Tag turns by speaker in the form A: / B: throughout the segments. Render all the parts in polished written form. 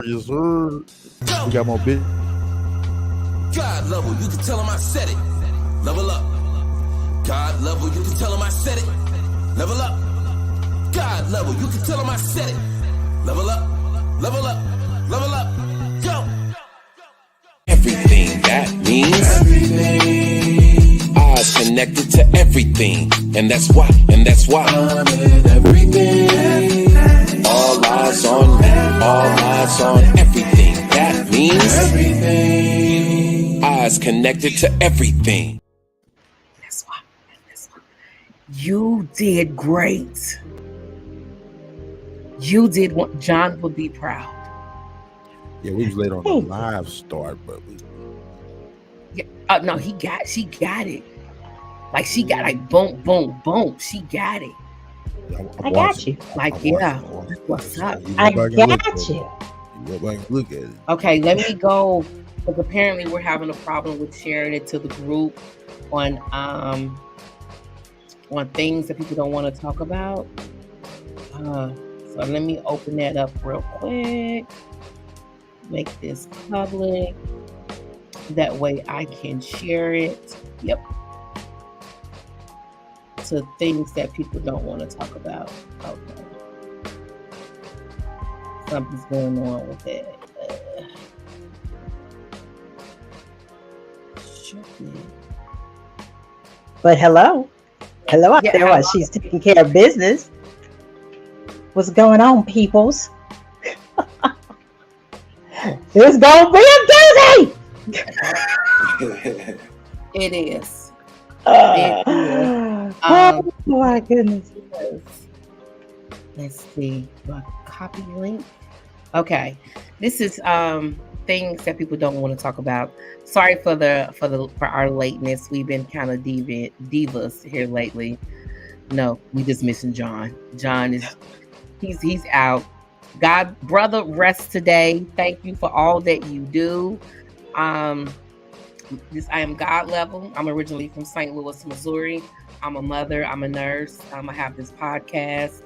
A: Yes, sir. We got more big.
B: God level, you can tell him I said it. Level up. God level, you can tell him I said it. Level up. God level, you can tell him I said it. Level up. Level up. Level up. Yo. Everything that means everything. Eyes connected to everything, and that's why. I'm in everything. All eyes on me. All eyes on everything. That means everything. Eyes connected to everything.
C: That's why. You did great. You did what John would be proud.
A: Yeah, we was late on the live start, but we.
C: Yeah, no, she got it. Like she got like boom, boom, boom. She got it.
D: I got you.
C: Like yeah, what's up?
D: I got you.
A: You go back and look at it.
C: Okay, let me go. Because apparently we're having a problem with sharing it to the group on things that people don't want to talk about. So let me open that up real quick. Make this public. That way I can share it. Yep. To things that people don't want to talk about. Okay. Something's going on with it.
D: But hello out there while she's taking care of business. What's going on, peoples? It's gonna be a doozy.
C: It is.
D: Oh my goodness.
C: Let's see. Do I copy link? Okay. This is things that people don't want to talk about. Sorry for our lateness. We've been kind of divas here lately. No, we just missing John. John is he's out. God, brother, rest today. Thank you for all that you do. I am God level. I'm originally from St. Louis, Missouri. I'm a mother. I'm a nurse. I have this podcast.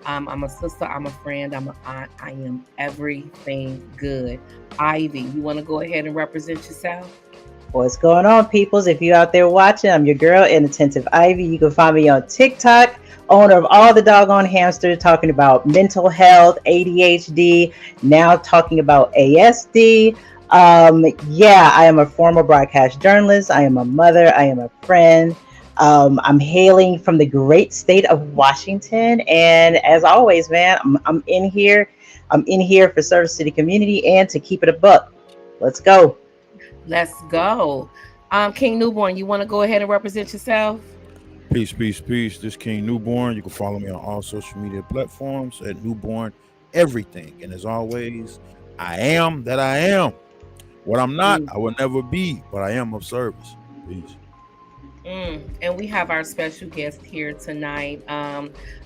C: I'm a sister. I'm a friend. I'm an aunt. I am everything good. Ivy, you want to go ahead and represent yourself?
D: What's going on, peoples? If you're out there watching, I'm your girl, Inattentive Ivy. You can find me on TikTok, owner of all the doggone hamsters, talking about mental health, ADHD, now talking about ASD. I am a former broadcast journalist. I am a mother. I am a friend. I'm hailing from the great state of Washington. And as always, man, I'm in here. I'm in here for service to the community and to keep it a buck. Let's go.
C: Let's go. King Newborn, you want to go ahead and represent yourself?
A: Peace. This is King Newborn. You can follow me on all social media platforms at Newborn Everything. And as always, I am that I am. What I'm not, I will never be, but I am of service. Peace.
C: And we have our special guest here tonight,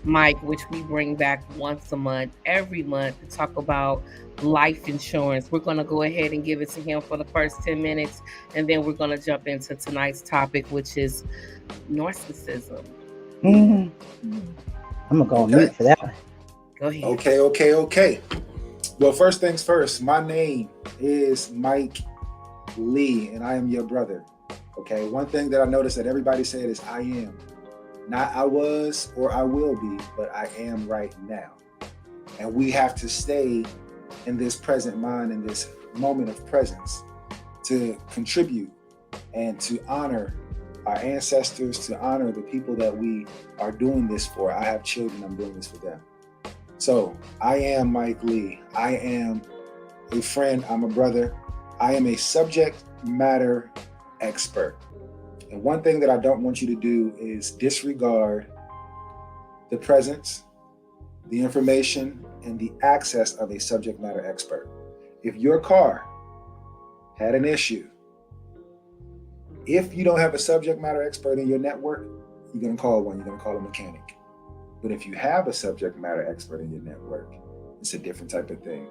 C: Mike, which we bring back once a month, every month, to talk about life insurance. We're going to go ahead and give it to him for the first 10 minutes, and then we're going to jump into tonight's topic, which is narcissism.
D: I'm going to go on mute for that one.
C: Go ahead.
E: Okay. Well, first things first, my name is Mike Lee, and I am your brother. Okay, one thing that I noticed that everybody said is I am. Not I was or I will be, but I am right now. And we have to stay in this present mind, in this moment of presence, to contribute and to honor our ancestors, to honor the people that we are doing this for. I have children, I'm doing this for them. So I am Mike Lee. I am a friend, I'm a brother. I am a subject matter expert. And one thing that I don't want you to do is disregard the presence, the information, and the access of a subject matter expert. If your car had an issue, if you don't have a subject matter expert in your network, you're going to call one, you're going to call a mechanic. But if you have a subject matter expert in your network, it's a different type of thing.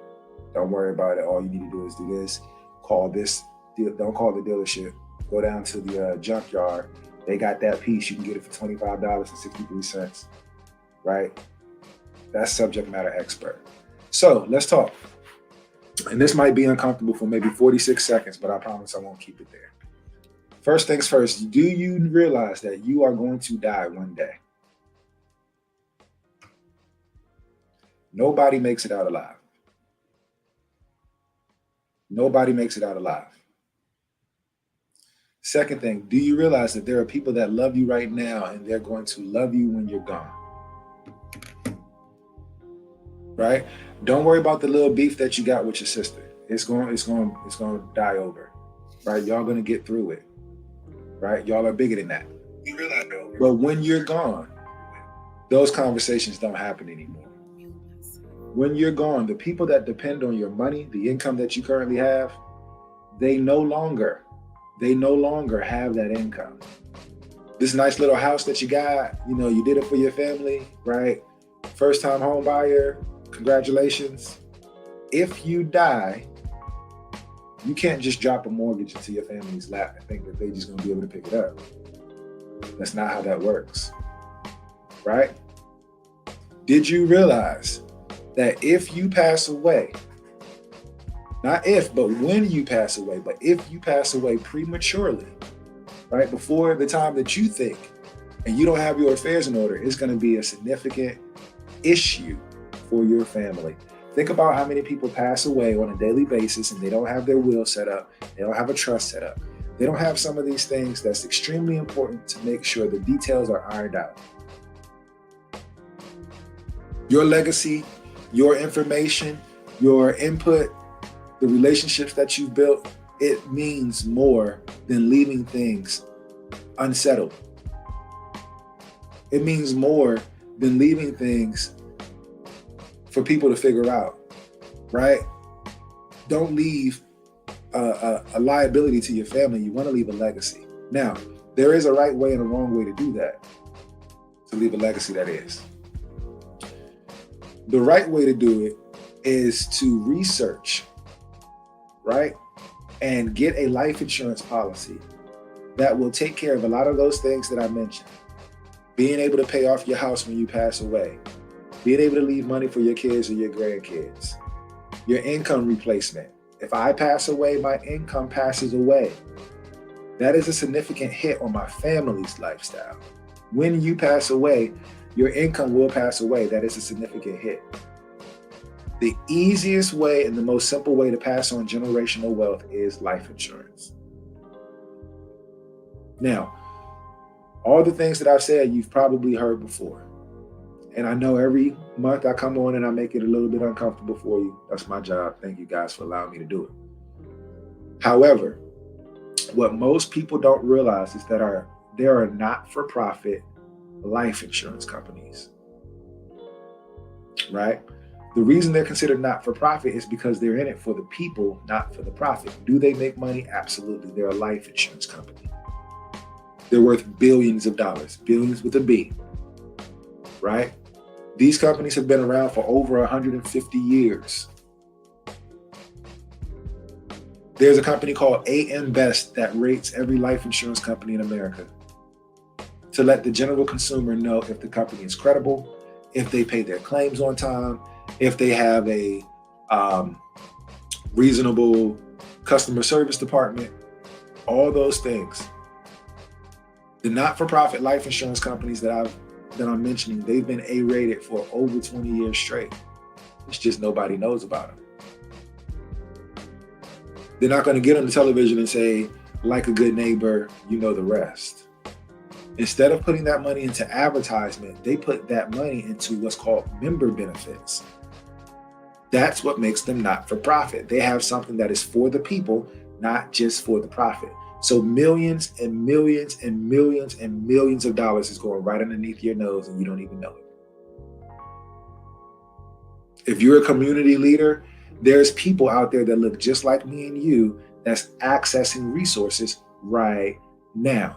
E: Don't worry about it. All you need to do is do this. Call this. Don't call the dealership. Go down to the junkyard. They got that piece. You can get it for $25.63, right? That's subject matter expert. So let's talk. And this might be uncomfortable for maybe 46 seconds, but I promise I won't keep it there. First things first, do you realize that you are going to die one day? Nobody makes it out alive. Nobody makes it out alive. Second thing, do you realize that there are people that love you right now and they're going to love you when you're gone? Right? Don't worry about the little beef that you got with your sister. It's going to die over. Right? Y'all going to get through it. Right? Y'all are bigger than that. But when you're gone, those conversations don't happen anymore. When you're gone, the people that depend on your money, the income that you currently have, they no longer have that income. This nice little house that you got, you did it for your family, right? First time home buyer, congratulations. If you die, you can't just drop a mortgage into your family's lap and think that they're just gonna be able to pick it up. That's not how that works, right? Did you realize that if you pass away, not if, but when you pass away, but if you pass away prematurely, right, before the time that you think, and you don't have your affairs in order, it's going to be a significant issue for your family. Think about how many people pass away on a daily basis and they don't have their will set up, they don't have a trust set up, they don't have some of these things that's extremely important to make sure the details are ironed out. Your legacy, your information, your input, the relationships that you've built, it means more than leaving things unsettled. It means more than leaving things for people to figure out, right? Don't leave a liability to your family. You want to leave a legacy. Now, there is a right way and a wrong way to do that, to leave a legacy, that is. The right way to do it is to research, right? And get a life insurance policy that will take care of a lot of those things that I mentioned. Being able to pay off your house when you pass away, being able to leave money for your kids or your grandkids, your income replacement. If I pass away, my income passes away. That is a significant hit on my family's lifestyle. When you pass away, your income will pass away. That is a significant hit. The easiest way and the most simple way to pass on generational wealth is life insurance. Now, all the things that I've said, you've probably heard before. And I know every month I come on and I make it a little bit uncomfortable for you. That's my job. Thank you guys for allowing me to do it. However, what most people don't realize is that there are not-for-profit life insurance companies, right? The reason they're considered not-for-profit is because they're in it for the people, not for the profit. Do they make money? Absolutely. They're a life insurance company. They're worth billions of dollars, billions with a B, right? These companies have been around for over 150 years. There's a company called AM Best that rates every life insurance company in America to let the general consumer know if the company is credible, if they pay their claims on time, if they have a reasonable customer service department, all those things. The not-for-profit life insurance companies that I'm mentioning, they've been A-rated for over 20 years straight. It's just nobody knows about them. They're not going to get on the television and say, like a good neighbor, you know the rest. Instead of putting that money into advertisement, they put that money into what's called member benefits. That's what makes them not-for-profit. They have something that is for the people, not just for the profit. So millions and millions and millions and millions of dollars is going right underneath your nose and you don't even know it. If you're a community leader, there's people out there that look just like me and you that's accessing resources right now.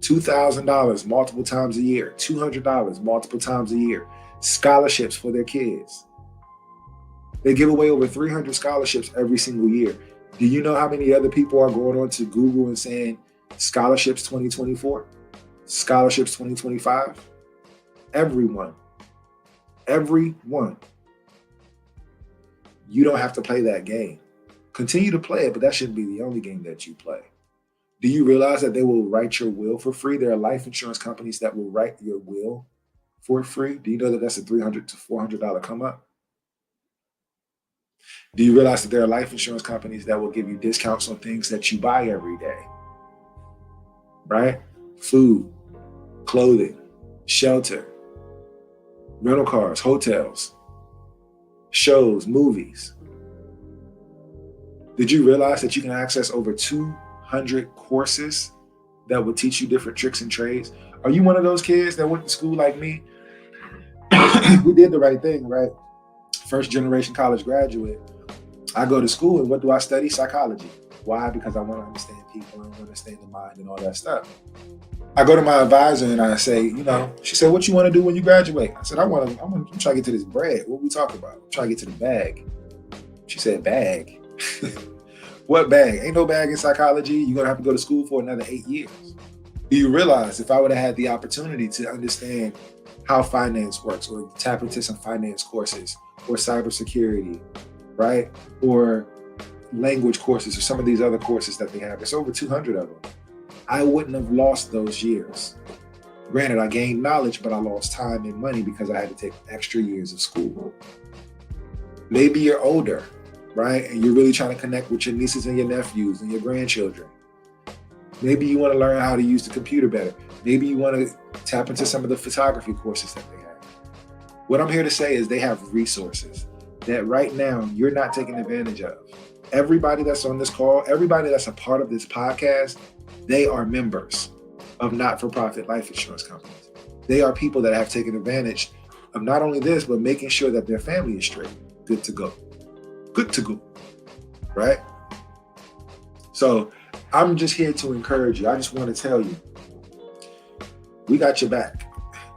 E: $2,000 multiple times a year, $200 multiple times a year, scholarships for their kids. They give away over 300 scholarships every single year. Do you know how many other people are going on to Google and saying scholarships 2024, scholarships 2025? Everyone. You don't have to play that game. Continue to play it, but that shouldn't be the only game that you play. Do you realize that they will write your will for free? There are life insurance companies that will write your will for free. Do you know that that's a $300 to $400 come up? Do you realize that there are life insurance companies that will give you discounts on things that you buy every day? Right? Food, clothing, shelter, rental cars, hotels, shows, movies. Did you realize that you can access over 200 courses that will teach you different tricks and trades? Are you one of those kids that went to school like me? We did the right thing, right? First generation college graduate. I go to school and what do I study? Psychology. Why? Because I want to understand people, I want to understand the mind and all that stuff. I go to my advisor and I say, she said, what you want to do when you graduate? I said, I'm trying to get to this bread. What we talking about? I'm trying to get to the bag. She said, bag? What bag? Ain't no bag in psychology. You're going to have to go to school for another 8 years. Do you realize if I would have had the opportunity to understand how finance works or tap into some finance courses or cybersecurity, right? Or language courses or some of these other courses that they have, there's over 200 of them. I wouldn't have lost those years. Granted, I gained knowledge, but I lost time and money because I had to take extra years of school. Maybe you're older, right? And you're really trying to connect with your nieces and your nephews and your grandchildren. Maybe you want to learn how to use the computer better. Maybe you want to tap into some of the photography courses that they have. What I'm here to say is they have resources that right now you're not taking advantage of. Everybody that's on this call, everybody that's a part of this podcast, they are members of not-for-profit life insurance companies. They are people that have taken advantage of not only this, but making sure that their family is straight. Good to go. Good to go. Right? So I'm just here to encourage you. I just want to tell you, we got your back.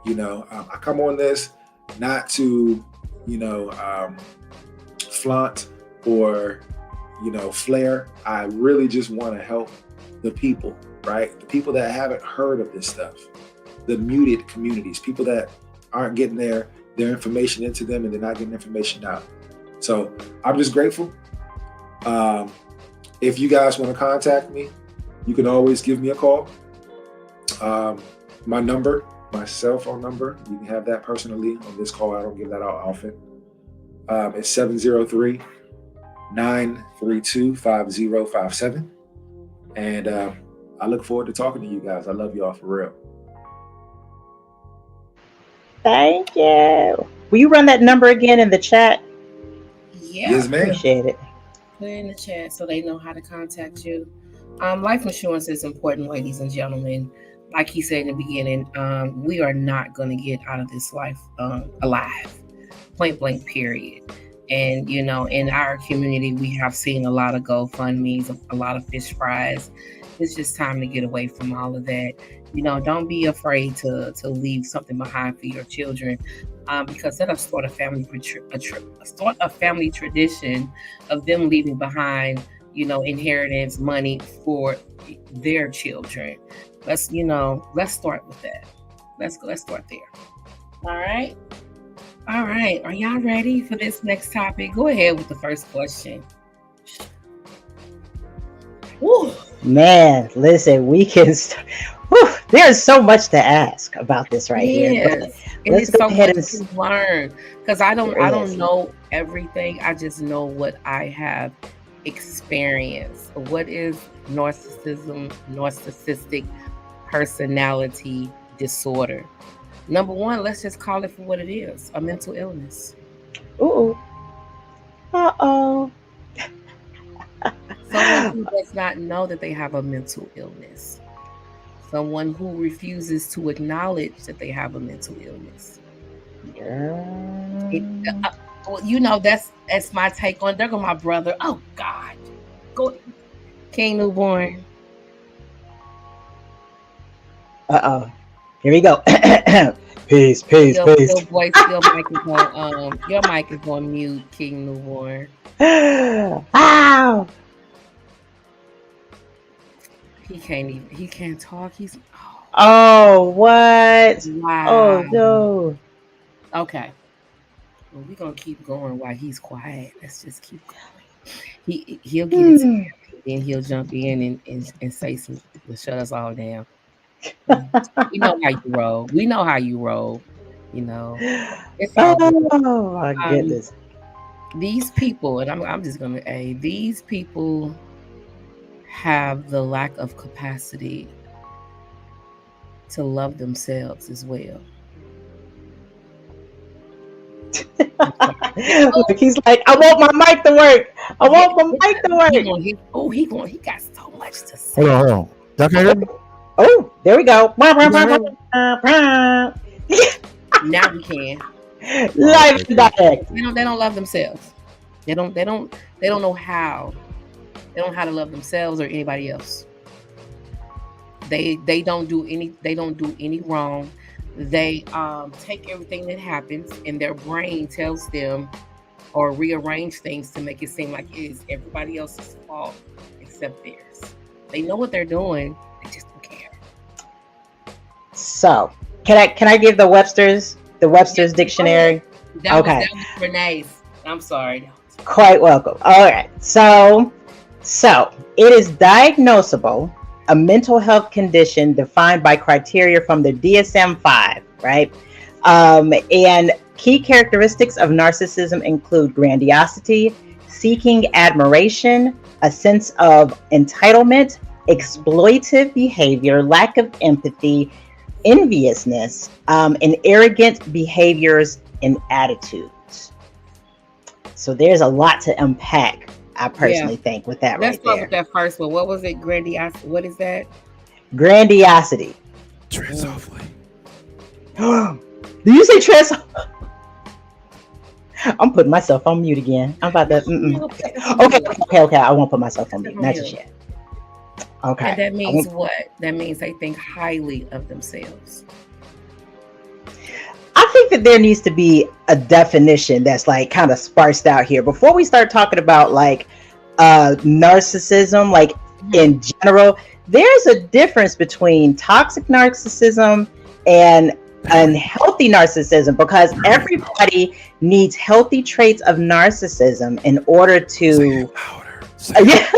E: I come on this not to, flaunt or, flare. I really just want to help the people, right? The people that haven't heard of this stuff, the muted communities, people that aren't getting their information into them and they're not getting information out. So I'm just grateful. If you guys want to contact me, you can always give me a call. My number, my cell phone number, you can have that personally on this call. I don't give that out often. It's 703-932-5057. And I look forward to talking to you guys. I love y'all for real.
D: Thank you. Will you run that number again in the chat?
C: Yeah.
E: Yes, ma'am.
D: Appreciate it.
C: Put it in the chat so they know how to contact you. Life insurance is important, ladies and gentlemen. Like he said in the beginning, we are not going to get out of this life alive. Point blank, period. And, in our community, we have seen a lot of GoFundMes, a lot of fish fries. It's just time to get away from all of that. Don't be afraid to leave something behind for your children, because that'll start a family tradition of them leaving behind, inheritance money for their children. Let's start with that. Let's start there. All right. Are y'all ready for this next topic? Go ahead with the first question.
D: Woo. Man, listen, we can. There's so much to ask about this right here.
C: And it's so much to learn because I don't know everything. I just know what I have experienced. What is narcissism, narcissistic personality disorder? Number one, let's just call it for what it is: a mental illness.
D: Ooh. Uh-oh.
C: Someone who does not know that they have a mental illness. Someone who refuses to acknowledge that they have a mental illness. That's my take on. There go my brother. Oh God, go King Newborn.
D: Uh-oh. Here we go. Peace.
C: Your voice, your mic is on mute, King Newborn.
D: Ow!
C: He can't talk.
D: Oh, what?
C: Wow.
D: Oh, no.
C: Okay. Well, we're gonna keep going while he's quiet. Let's just keep going. He'll get it together, then he'll jump in and say some to shut us all down. We know how you roll. We know how you roll. You know, it's all good.
D: Oh my
C: Um,
D: goodness.
C: these people, and I'm just gonna these people have the lack of capacity to love themselves as well.
D: Look, he's like, I want my mic to work. I want my mic to work.
C: He got so much to say.
A: Hold on, hold on. Y'all can hear me?
D: Oh, there we go.
C: Now we can.
D: Live and direct.
C: They don't love themselves. They don't know how. They don't know how to love themselves or anybody else. They don't do any wrong. They take everything that happens and their brain tells them or rearrange things to make it seem like it is everybody else's fault except theirs. They know what they're doing, they just don't care.
D: So can I give the Webster's dictionary?
C: That was Renee's. I'm sorry.
D: Quite welcome. All right. So it is diagnosable, a mental health condition defined by criteria from the DSM-5, right? And key characteristics of narcissism include grandiosity, seeking admiration, a sense of entitlement, exploitive behavior, lack of empathy, enviousness, and arrogant behaviors and attitudes. So there's a lot to unpack, I personally think, with that.
C: Let's
D: right
C: start
D: there.
C: with that first one. What was it? Grandiosity. What is that?
D: Grandiosity.
A: Tread softly.
D: Do you say tread softly? I'm putting myself on mute again. I'm about to. Okay. I won't put myself on mute. Not just yet. Okay.
C: And that means what? That means they think highly of themselves.
D: I think that there needs to be a definition that's like kind of sparsed out here before we start talking about like narcissism, like in general. There's a difference between toxic narcissism and unhealthy narcissism, because everybody needs healthy traits of narcissism in order to. Yeah.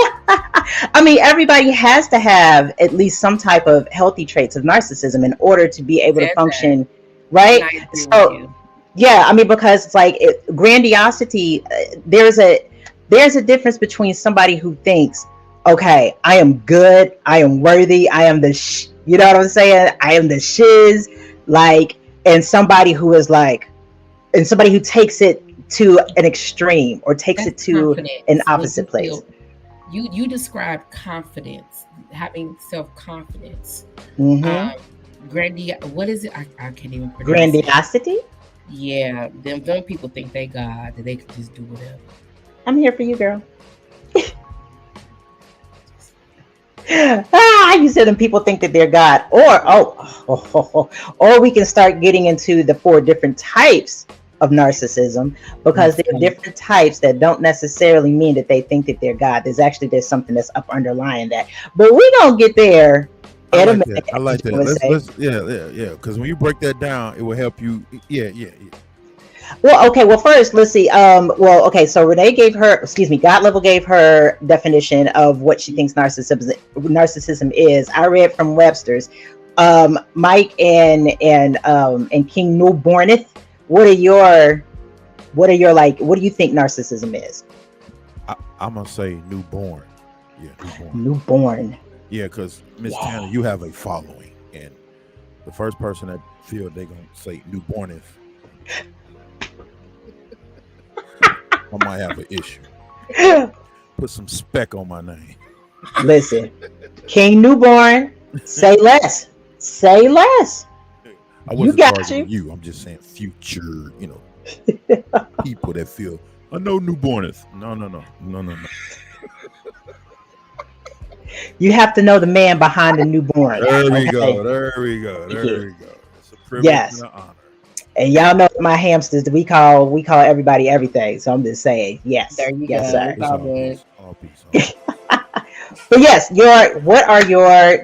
D: I mean, everybody has to have at least some type of healthy traits of narcissism in order to be able to function. Right. So, yeah, I mean, because it's like grandiosity. There's a difference between somebody who thinks, okay, I am good, I am worthy, I am you know what I'm saying? I am the shiz, like, and somebody who is like, and somebody who takes it to an extreme or takes it to an opposite place.
C: You describe confidence, having self-confidence. What is it? I can't even pronounce
D: Grandiosity?
C: it. Yeah, them people think they God, that they can just do whatever.
D: I'm here for you, girl. You said them people think that they're God. Or we can start getting into the 4 different types of narcissism, because there are different types that don't necessarily mean that they think that they're God. There's something that's up underlying that. But we don't get there.
A: I like that. Yeah. Because when you break that down, it will help you. Yeah.
D: Well, okay. Well, first, let's see. So Renee God Level gave her definition of what she thinks narcissism is. I read from Webster's. Mike and King Newborneth. What do you think narcissism is?
A: I'm gonna say newborn. Yeah,
D: newborn.
A: Yeah, because Miss Tanner, you have a following, and the first person that feel they're gonna say newborneth, I might have an issue. Put some spec on my name.
D: Listen, King Newborn, say less. Say less.
A: I wasn't targeting you. I'm just saying future, people that feel, I know newborneth. No.
D: You have to know the man behind the newborn.
A: There we go. It's a privilege and an honor.
D: And y'all know my hamsters, we call everybody everything. So I'm just saying, yes.
C: There you
D: yes,
C: go.
D: sir.
A: All peace.
D: But yes,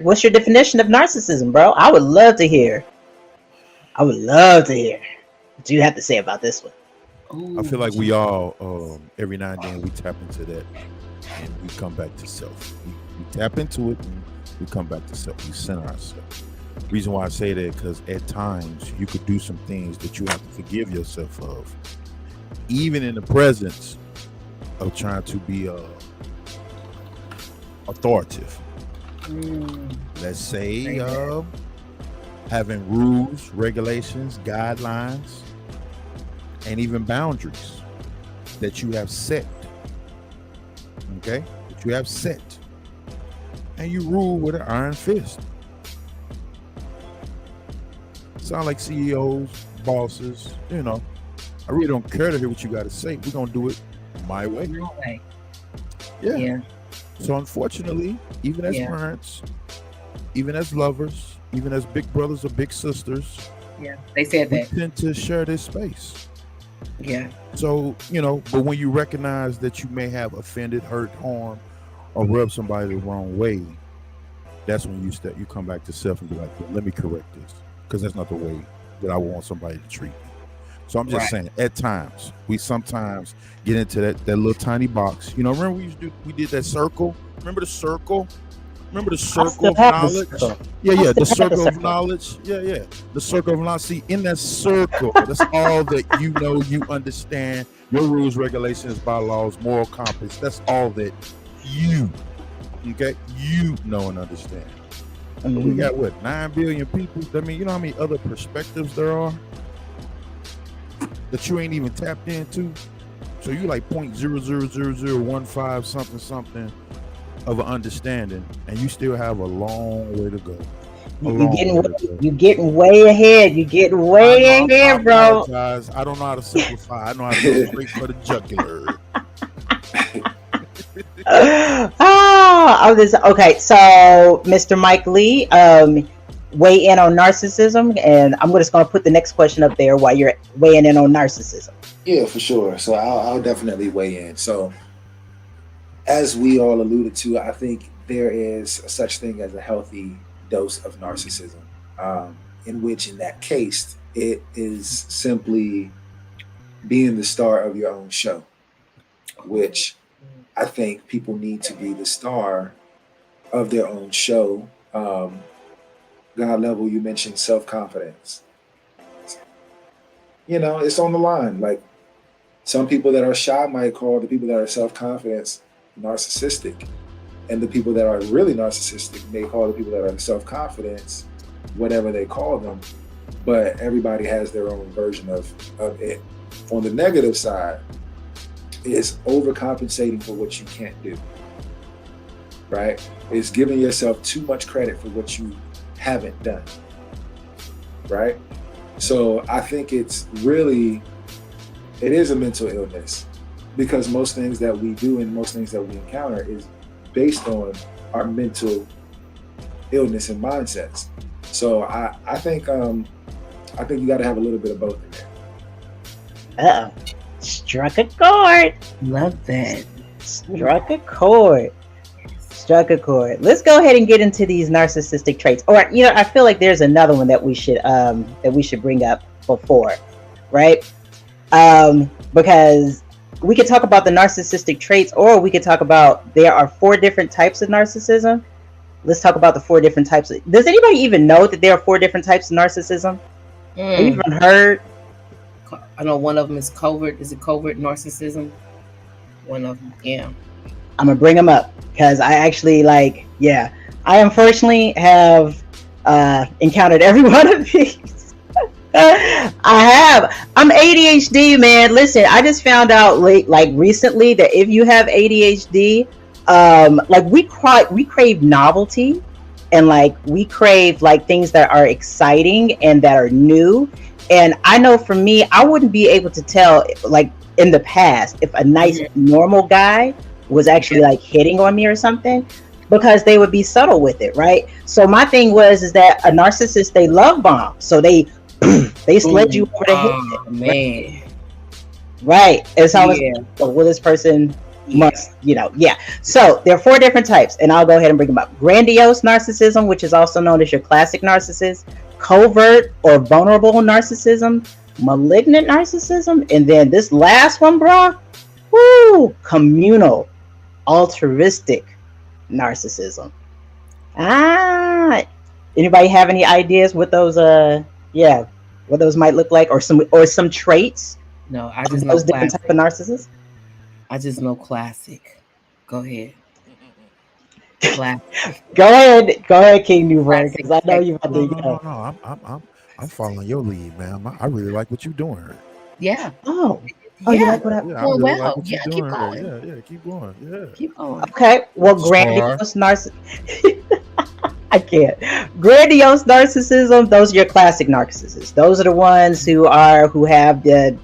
D: what's your definition of narcissism, bro? I would love to hear what you have to say about this one.
A: I feel like we all, every now and then, we tap into that and we come back to self. We tap into it and we come back to self. We center ourselves. Reason why I say that, because at times you could do some things that you have to forgive yourself of, even in the presence of trying to be authoritative. Let's say having rules, regulations, guidelines, and even boundaries that you have set. Okay? That you have set. And you rule with an iron fist. Sound like CEOs, bosses, you know. I really don't care to hear what you got to say. We're going to do it my way.
C: No way.
A: Yeah. So unfortunately, even as parents, even as lovers, even as big brothers or big sisters,
C: they said that.
A: We tend to share this space.
C: Yeah.
A: So, you know, but when you recognize that you may have offended, hurt, harmed, or rubbed somebody the wrong way, that's when you come back to self and be like, well, let me correct this, because that's not the way that I want somebody to treat me. So I'm just saying, at times, we sometimes get into that little tiny box. You know, remember we did that circle? Remember the circle? Remember the circle of knowledge? Yeah, the circle of knowledge. Yeah. The circle of knowledge. See, in that circle, that's all that you know, you understand, your rules, regulations, bylaws, moral compass. That's all that you know and understand. But we got 9 billion people. I mean, you know how many other perspectives there are that you ain't even tapped into? So you like 0.000015 something of an understanding, and you still have a long way to go.
D: You're getting way ahead. You're getting way ahead, bro.
A: I don't know how to simplify. I know how to go straight for the jugular.
D: Okay. So, Mr. Mike Lee, weigh in on narcissism, and I'm just going to put the next question up there while you're weighing in on narcissism.
E: Yeah, for sure. So I'll definitely weigh in. So, as we all alluded to, I think there is such thing as a healthy dose of narcissism, in which, in that case, it is simply being the star of your own show, which I think people need to be the star of their own show. God level, you mentioned self-confidence. You know, it's on the line. Like, some people that are shy might call the people that are self-confident narcissistic, and the people that are really narcissistic may call the people that are self-confident whatever they call them, but everybody has their own version of it. On the negative side, it's overcompensating for what you can't do, right? It's giving yourself too much credit for what you haven't done, right? So I think it is a mental illness, because most things that we do and most things that we encounter is based on our mental illness and mindsets. So I think you got to have a little bit of both in there.
D: Struck a chord.
C: Love that.
D: Struck a chord. Let's go ahead and get into these narcissistic traits. Or, you know, I feel like there's another one that we should bring up before, right? Because we could talk about the narcissistic traits, or we could talk about there are 4 different types of narcissism. Let's talk about the 4 different types. Does anybody even know that there are 4 different types of narcissism? Have you even heard?
C: I know one of them is covert. Is it covert narcissism? One of them, yeah.
D: I'm gonna bring them up because I actually I unfortunately have encountered every one of these. I'm ADHD, man. Listen, I just found out recently that if you have ADHD, we crave novelty, and we crave things that are exciting and that are new. And I know for me, I wouldn't be able to tell in the past if a nice normal guy was actually hitting on me or something, because they would be subtle with it, right? So my thing is that a narcissist, they love bomb, so they slid you over the head,
C: man.
D: Right? It's always this person must, So there are 4 different types, and I'll go ahead and bring them up. Grandiose narcissism, which is also known as your classic narcissist. Covert or vulnerable narcissism, malignant narcissism, and then this last one, bro. Woo, communal, altruistic narcissism. Ah, anybody have any ideas what those yeah, what those might look like, or some traits
C: No, I
D: of
C: just know
D: those different type of
C: classic.
D: narcissists?
C: I just know classic. Go ahead. Classic.
D: Go ahead, King Newborn,
C: Classic
D: because I know
C: sex.
D: you about
A: No,
D: to,
A: no, no, no. I'm following your lead, man. I really like what you're doing here.
C: Yeah.
D: Oh, you
C: Yeah.
D: like what I?
A: Yeah, I
C: Doing
A: really like
C: well.
A: what you're
C: Yeah, keep
A: doing
C: going.
A: here. Yeah, keep going. Yeah.
C: Keep going.
D: Okay, well,
A: Star.
D: grandiose I can't. Grandiose narcissism. Those are your classic narcissists. Those are the ones who have the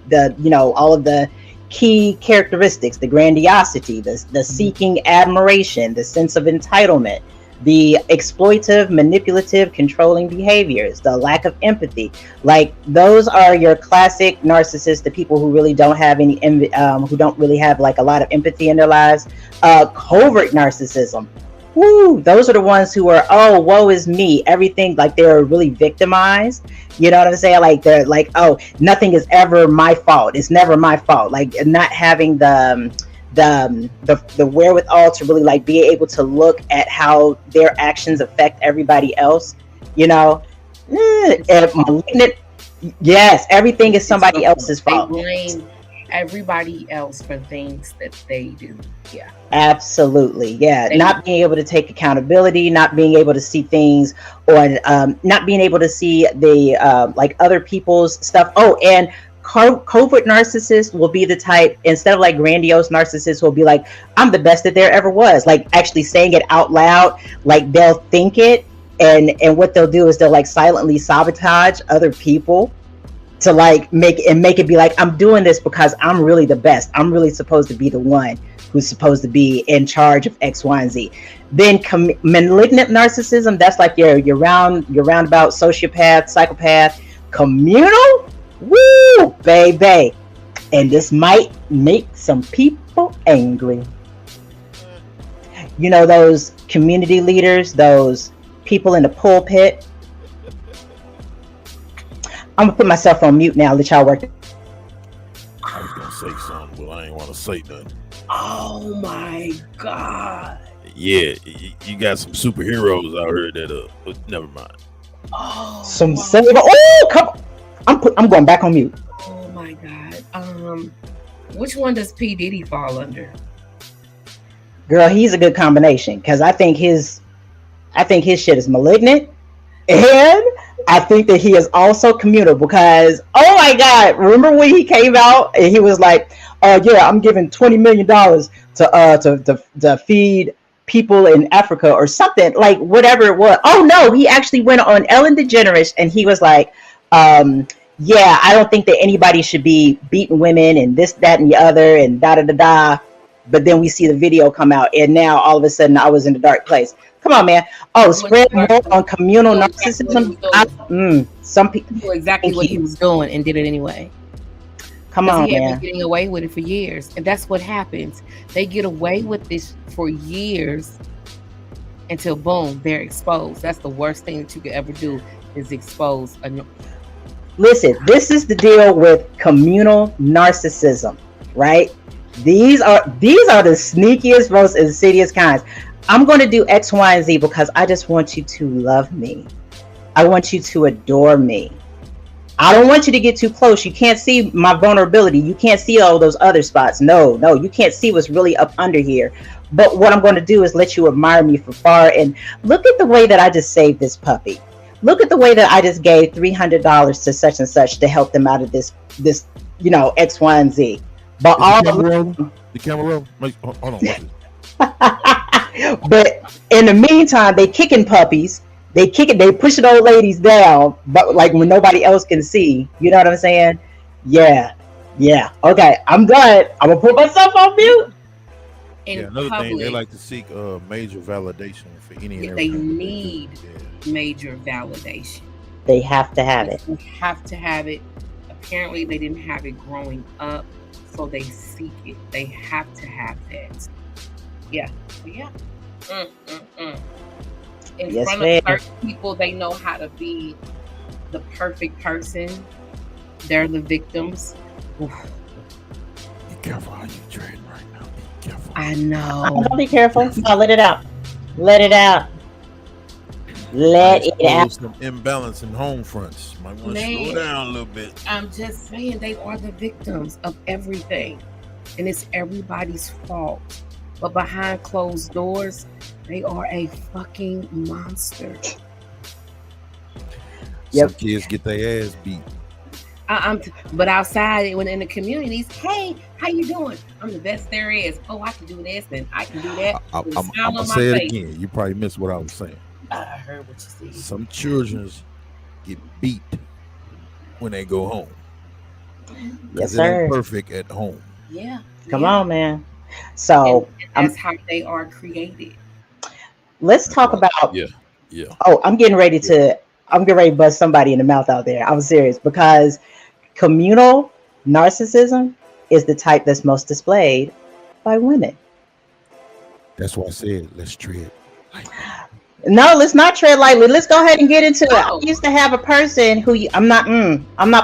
D: all of the key characteristics: the grandiosity, the seeking admiration, the sense of entitlement, the exploitive, manipulative, controlling behaviors, the lack of empathy. Like those are your classic narcissists. The people who really don't have who don't really have like a lot of empathy in their lives. Covert narcissism. Woo, those are the ones who are, oh, woe is me. Everything, like they're really victimized. You know what I'm saying? Like they're like, oh, nothing is ever my fault. It's never my fault. Like not having the wherewithal to really like be able to look at how their actions affect everybody else. You know, and malignant. Yes, everything is somebody else's
C: They
D: fault.
C: blame everybody else for things that they do. Yeah.
D: Absolutely, yeah. Not being able to take accountability, not being able to see things, or not being able to see the like other people's stuff. Oh, and covert narcissists will be the type, instead of like grandiose narcissists, will be like, I'm the best that there ever was. Like actually saying it out loud. Like they'll think it, and what they'll do is they'll like silently sabotage other people to like make it be like, I'm doing this because I'm really the best. I'm really supposed to be the one who's supposed to be in charge of X, Y, and Z. Then malignant narcissism, that's like your roundabout sociopath, psychopath. Communal, woo, baby. And this might make some people angry. You know, those community leaders, those people in the pulpit. I'm gonna put myself on mute now. Let y'all work.
A: I was gonna say something, but I ain't want to say nothing.
C: Oh my God.
A: Yeah, you got some superheroes out here that but never mind.
C: Oh,
D: Some
C: wow.
D: silver. Oh, come on. I'm going back on mute.
C: Oh my God. Which one does P. Diddy fall under?
D: Girl, he's a good combination because I think his shit is malignant, and I think that he is also communal because, oh my God, remember when he came out and he was like, yeah, I'm giving $20 million to feed people in Africa or something, like whatever it was. Oh no, he actually went on Ellen DeGeneres and he was like, yeah, I don't think that anybody should be beating women and this, that, and the other and da da da da. But then we see the video come out, and now all of a sudden I was in a dark place. Come on, man. Oh, spread more on communal narcissism. Some people
C: knew exactly what he was doing and did it anyway.
D: Come on,
C: he had
D: man.
C: been getting away with it for years, and that's what happens. They get away with this for years until boom, they're exposed. That's the worst thing that you could ever do is expose.
D: Listen, this is the deal with communal narcissism, right? These are the sneakiest, most insidious kinds. I'm going to do X, Y, and Z because I just want you to love me. I want you to adore me. I don't want you to get too close. You can't see my vulnerability. You can't see all those other spots. No, you can't see what's really up under here. But what I'm going to do is let you admire me from far. And look at the way that I just saved this puppy. Look at the way that I just gave $300 to such and such to help them out of this X, Y, and Z. But
A: the camera roll. Hold on, watch this.
D: But in the meantime, they kicking puppies. They pushing old ladies down, but like when nobody else can see. You know what I'm saying? Yeah. Okay, I'm done. I'm gonna put myself on mute.
A: Another thing, they like to seek major validation for any and
C: they
A: everything.
C: need major validation.
D: They have to have it.
C: They have to have it. Apparently, they didn't have it growing up, so they seek it. They have to have that. Yeah. In front of certain people, they know how to be the perfect person, They're the victims. Oof,
A: Be careful how you tread right now. Be careful.
C: I
D: Oh,
C: know.
D: don't be careful. Oh, let it out. Let it out. Let
A: Might
D: it out.
A: expose some imbalance in home fronts. Might want to slow
C: Man.
A: down a little bit.
C: I'm just saying they are the victims of everything. And it's everybody's fault. But behind closed doors, they are a fucking monster.
D: Yep.
A: Some kids get their ass beat.
C: But outside, when in the communities, hey, how you doing? I'm the best there is. Oh, I can do this and I can do that.
A: I'm
C: With a smile
A: gonna
C: on my
A: say it
C: face.
A: again. You probably missed what I was saying.
C: I heard what you said.
A: Some children get beat when they go home.
D: Yes,
A: Because it ain't
D: sir.
A: perfect at home.
C: Yeah.
D: Come
C: yeah.
D: on, man. So
C: And that's how they are created.
D: let's talk
A: Right.
D: about.
A: Yeah.
D: Oh, I'm getting ready to. I'm getting ready to bust somebody in the mouth out there. I'm serious because communal narcissism is the type that's most displayed by women.
A: That's why I said let's tread.
D: No, let's not tread lightly. Let's go ahead and get into it. I
C: Oh.
D: used to have a person who I'm not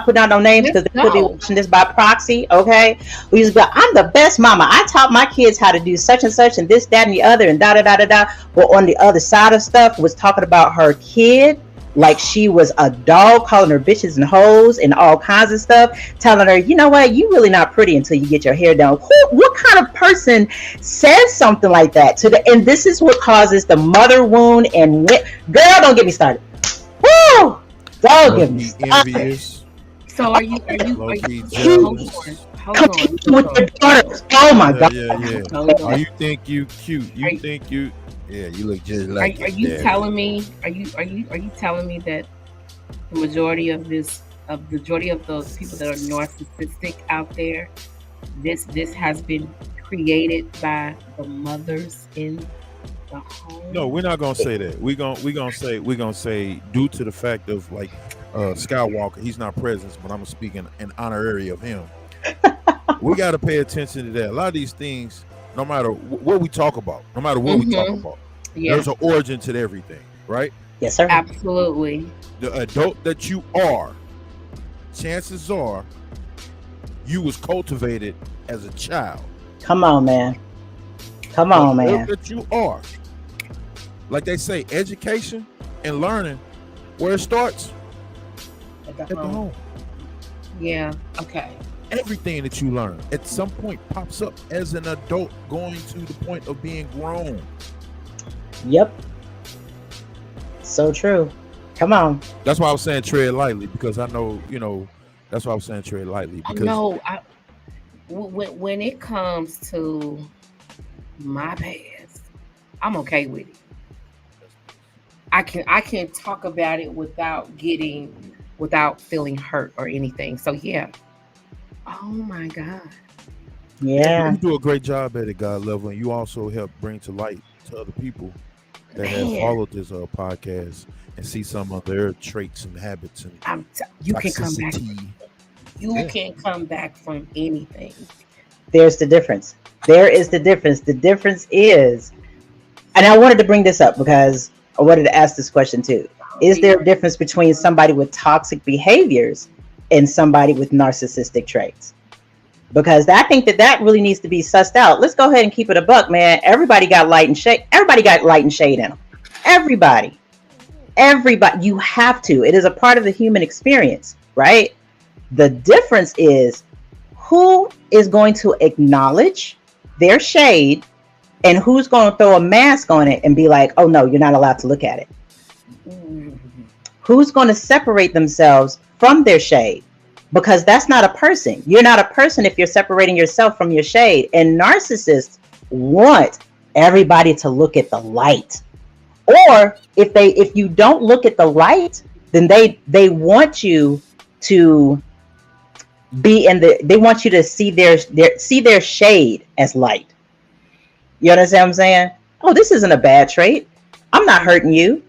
D: putting out no names because
C: Let's
D: they could be
C: go.
D: watching this by proxy. Okay, we used to be, I'm the best mama. I taught my kids how to do such and such and this, that, and the other, and da da da da da. But on the other side of stuff was talking about her kid like she was a dog, calling her bitches and hoes and all kinds of stuff, telling her, you know what, you really not pretty until you get your hair done. What kind of person says something like that to the? And this is what causes the mother wound. And girl, don't get me started. Woo! Don't get me
A: Low-key
D: started.
A: envious.
C: So are you
A: Low-key
C: hold
A: jealous.
C: on. Hold
D: Competing
C: on.
D: with your daughters. Oh my
A: Yeah,
D: god.
A: yeah.
C: Hold
A: Oh,
C: on.
A: you think you cute?
C: Are
A: You
C: you-
A: think you? Yeah, you look just like.
C: Are you telling me? Are you telling me that the majority of those people that are narcissistic out there, this has been created by the mothers in the home?
A: No, we're not gonna say that. We're gonna say due to the fact of like Skywalker, he's not present, but I'm speaking in honorary of him. We got to pay attention to that. A lot of these things, no matter what we talk about, no matter what we talk about,
C: Yeah,
A: there's an origin to everything, right?
D: Yes, sir.
C: absolutely.
A: The adult that you are, chances are, you was cultivated as a child.
D: Come on, man. Come on,
A: The
D: man.
A: adult that you are, like they say, education and learning, where it starts at the home.
C: Yeah. Okay.
A: Everything that you learn at some point pops up as an adult going to the point of being grown.
D: Yep. So true. Come on.
A: That's why I was saying tread lightly, because I know, that's why I was saying tread lightly. Because
C: No, when it comes to my past, I'm okay with it. I can talk about it without feeling hurt or anything. So yeah. Oh my God.
D: Yeah.
A: you do a great job at it, God level, and you also help bring to light to other people that have
C: Man.
A: followed this podcast and see some of their traits and habits and
C: You can come back.
A: toxicity.
C: You
A: Yeah.
C: can come back from anything.
D: There's the difference. There is the difference. The difference is, and I wanted to bring this up because I wanted to ask this question too. Is there a difference between somebody with toxic behaviors and somebody with narcissistic traits? Because I think that really needs to be sussed out. Let's go ahead and keep it a buck, man. Everybody got light and shade. Everybody got light and shade in them. Everybody. You have to. It is a part of the human experience, right? The difference is who is going to acknowledge their shade and who's going to throw a mask on it and be like, oh no, you're not allowed to look at it. Who's going to separate themselves from their shade? Because that's not a person. You're not a person if you're separating yourself from your shade. And narcissists want everybody to look at the light. Or if you don't look at the light, then they want you to be they want you to see their shade as light. You understand what I'm saying? Oh, this isn't a bad trait. I'm not hurting you.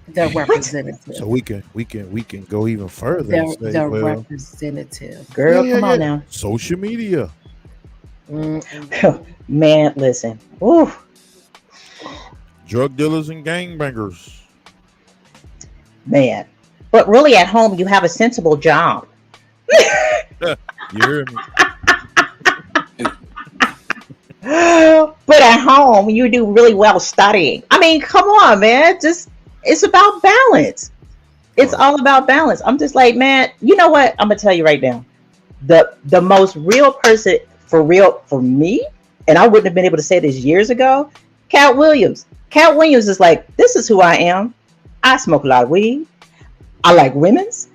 C: The representative.
A: So we can go even further and say,
C: The
A: well,
C: representative.
D: Girl,
A: yeah,
D: come on
A: yeah.
D: now.
A: Social media.
D: Man, listen. Ooh.
A: Drug dealers and gangbangers.
D: Man, but really at home you have a sensible job.
A: You hear me?
D: But at home you do really well studying. I mean, come on, man. Just it's about balance. It's
A: Right.
D: all about balance. I'm just like, man, you know what? I'm gonna tell you right now. The most real person for real for me, and I wouldn't have been able to say this years ago, Cat Williams. Cat Williams is like, this is who I am. I smoke a lot of weed. I like women's.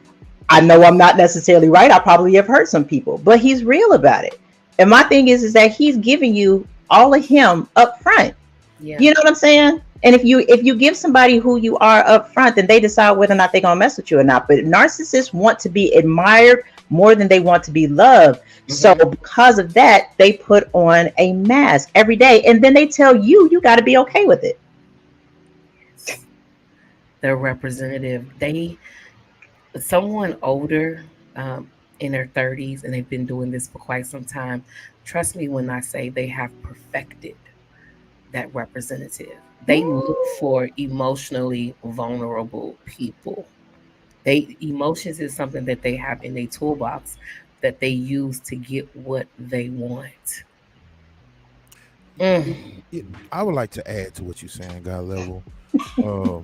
D: I know I'm not necessarily right. I probably have hurt some people, but he's real about it. And my thing is that he's giving you all of him up front.
C: Yeah.
D: You know what I'm saying? And if you give somebody who you are up front, then they decide whether or not they're gonna mess with you or not. But narcissists want to be admired more than they want to be loved. So because of that, they put on a mask every day, and then they tell you you got to be okay with it.
C: Their representative, someone older, in their 30s, and they've been doing this for quite some time. Trust me when I say they have perfected that representative. They look for emotionally vulnerable people. Emotions is something that they have in their toolbox that they use to get what they want.
A: I would like to add to what you're saying, God level. Uh,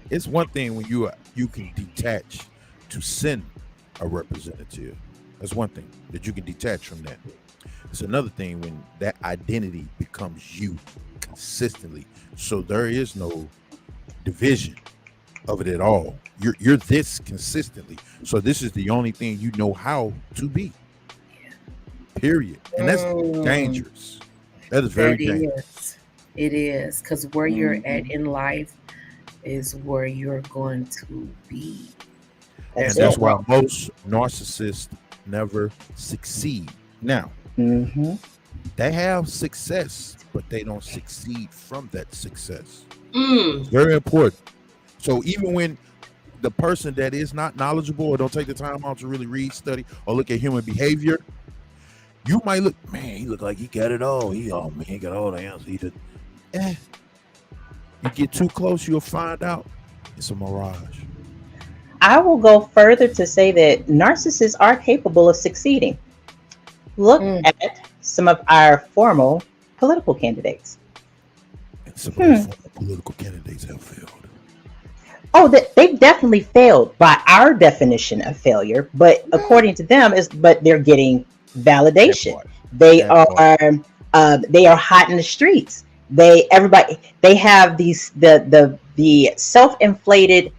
A: it's one thing when you can detach to send a representative. That's one thing that you can detach from that. It's another thing when that identity becomes you consistently. So there is no division of it at all. You're this consistently. So this is the only thing you know how to be. Period. And that's dangerous. That is very
C: That
A: dangerous.
C: is. It is. Because where you're at in life is where you're going to be.
A: And
D: That's
A: that's
D: it.
A: why most narcissists never succeed. Now,
D: Mm-hmm.
A: they have success, but they don't succeed from that success.
C: Mm.
A: It's very important. So even when the person that is not knowledgeable or don't take the time out to really read, study, or look at human behavior, you might look, man, he look like he got it all. He got all the answers. He just, eh. You get too close, you'll find out it's a mirage.
D: I will go further to say that narcissists are capable of succeeding. Look
C: Mm.
D: at some of our formal political candidates.
A: And some of the former political candidates have failed.
D: Oh, they've definitely failed by our definition of failure, but according to them, but they're getting
A: That
D: validation.
A: part.
D: They
A: That part.
D: are they are hot in the streets. They have the self-inflated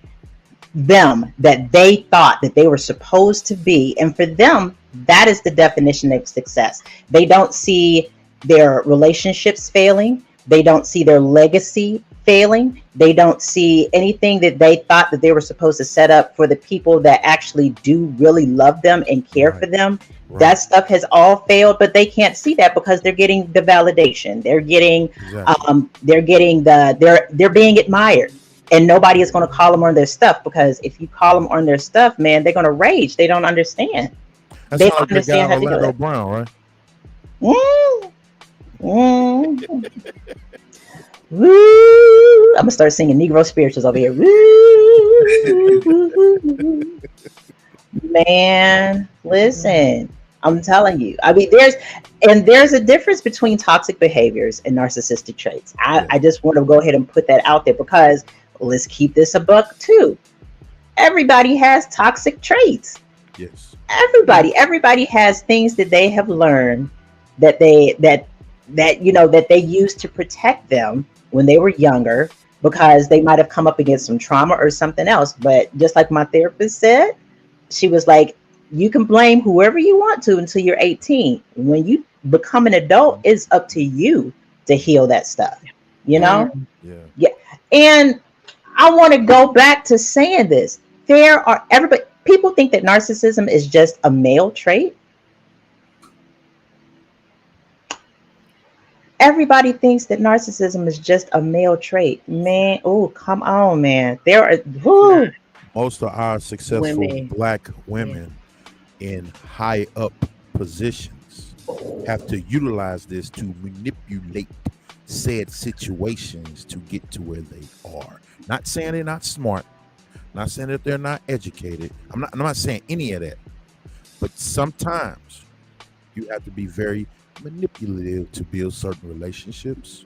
D: them that they thought that they were supposed to be, and for them that is the definition of success. They don't see their relationships failing, they don't see their legacy failing, they don't see anything that they thought that they were supposed to set up for the people that actually do really love them and care for
A: Right.
D: them. That
A: Right.
D: stuff has all failed, but they can't see that because they're getting the validation,
A: Exactly.
D: they're getting they're being admired, and nobody is going to call them on their stuff, because if you call them on their stuff, man, they're going to rage. They don't understand.
A: That
D: They
A: sounds
D: don't
A: like that guy
D: understand how to do
A: Orlando
D: it.
A: Brown, right?
D: Mm, mm, woo. I'm gonna start singing Negro spirituals over here. Woo. Man, listen, I'm telling you. I mean, there's a difference between toxic behaviors and narcissistic traits.
A: Yeah.
D: I just want to go ahead and put that out there, because let's keep this a buck too. Everybody has toxic traits.
A: Yes.
D: Everybody has things that they have learned that they used to protect them when they were younger, because they might have come up against some trauma or something else. But just like my therapist said, she was like, you can blame whoever you want to until you're 18. When you become an adult, it's up to you to heal that stuff. You know?
A: Yeah.
D: Yeah. And I want to go back to saying this. People think that narcissism is just a male trait. Everybody thinks that narcissism is just a male trait. Man, oh, come on, man. There are whoo,
A: Most of our successful
C: Women.
A: black women in high up positions have to utilize this to manipulate said situations to get to where they are. Not saying they're not smart, Not saying that they're not educated. I'm not saying any of that. But sometimes you have to be very manipulative to build certain relationships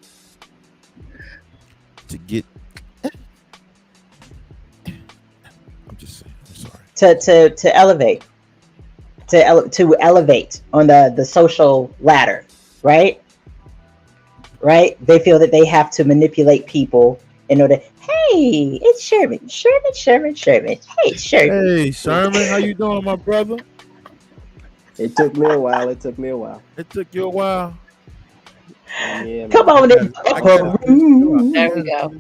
A: to get. I'm just saying. I'm sorry.
D: To elevate, to elevate on the social ladder, right? Right? They feel that they have to manipulate people in order. Hey, it's Sherman. Hey, Sherman.
A: Hey, Sherman, how you doing, my brother?
F: It took me a while.
A: It took you a while.
F: Yeah,
D: Come
F: man.
D: on in.
C: There we go.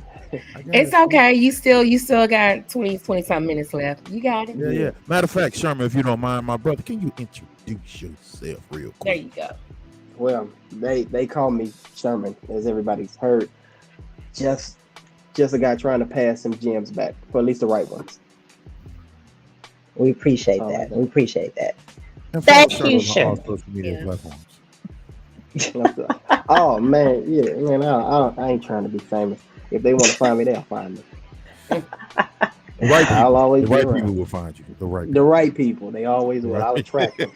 C: It's okay. You still got 20 something minutes left. You got it.
A: Yeah. Matter of fact, Sherman, if you don't mind, my brother, can you introduce yourself real quick?
C: There you go.
F: Well, they call me Sherman, as everybody's heard. Just a guy trying to pass some gems back, for at least the right ones.
D: We appreciate that. We appreciate that.
A: And
D: Thank
A: follow
D: you,
A: Sherman on
D: Sherman.
A: all social media platforms.
F: Oh man, yeah, man. I ain't trying to be famous. If they want to find me, they'll find me.
A: The right people,
F: I'll always
A: the
F: be
A: right
F: around.
A: people will find you.
F: The right people, they always will.
A: Right.
F: I'll attract them.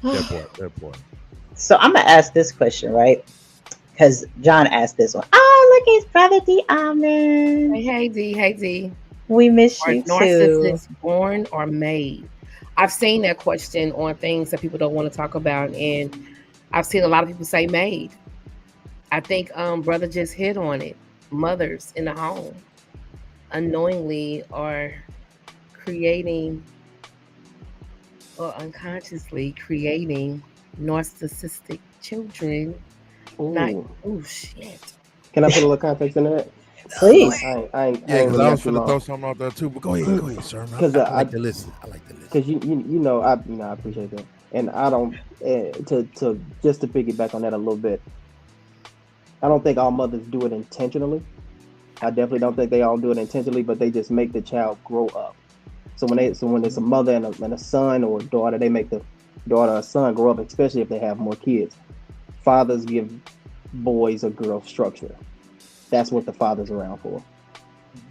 A: That part.
D: So I'm gonna ask this question, right? Because John asked this one. Oh, look, it's Brother D. Amen.
C: Hey D.
D: We miss
C: Are
D: you too.
C: narcissists born or made? I've seen that question on things that people don't want to talk about, and I've seen a lot of people say made. I think brother just hit on it. Mothers in the home unknowingly are creating or unconsciously creating narcissistic children.
F: Ooh.
C: Oh shit.
F: Can I put a little context into that?
D: Please.
F: I ain't
A: Yeah, because
F: really
A: I was
F: got too
A: going to
F: long.
A: throw something out there too. But go ahead, Sherman.
F: Because
A: I like to listen.
F: Because you know I appreciate that, and I don't to just to piggyback on that a little bit. I don't think all mothers do it intentionally. I definitely don't think they all do it intentionally, but they just make the child grow up. So when it's a mother and a son or a daughter, they make the daughter or son grow up, especially if they have more kids. Fathers give boys or girls structure. That's what the father's around for.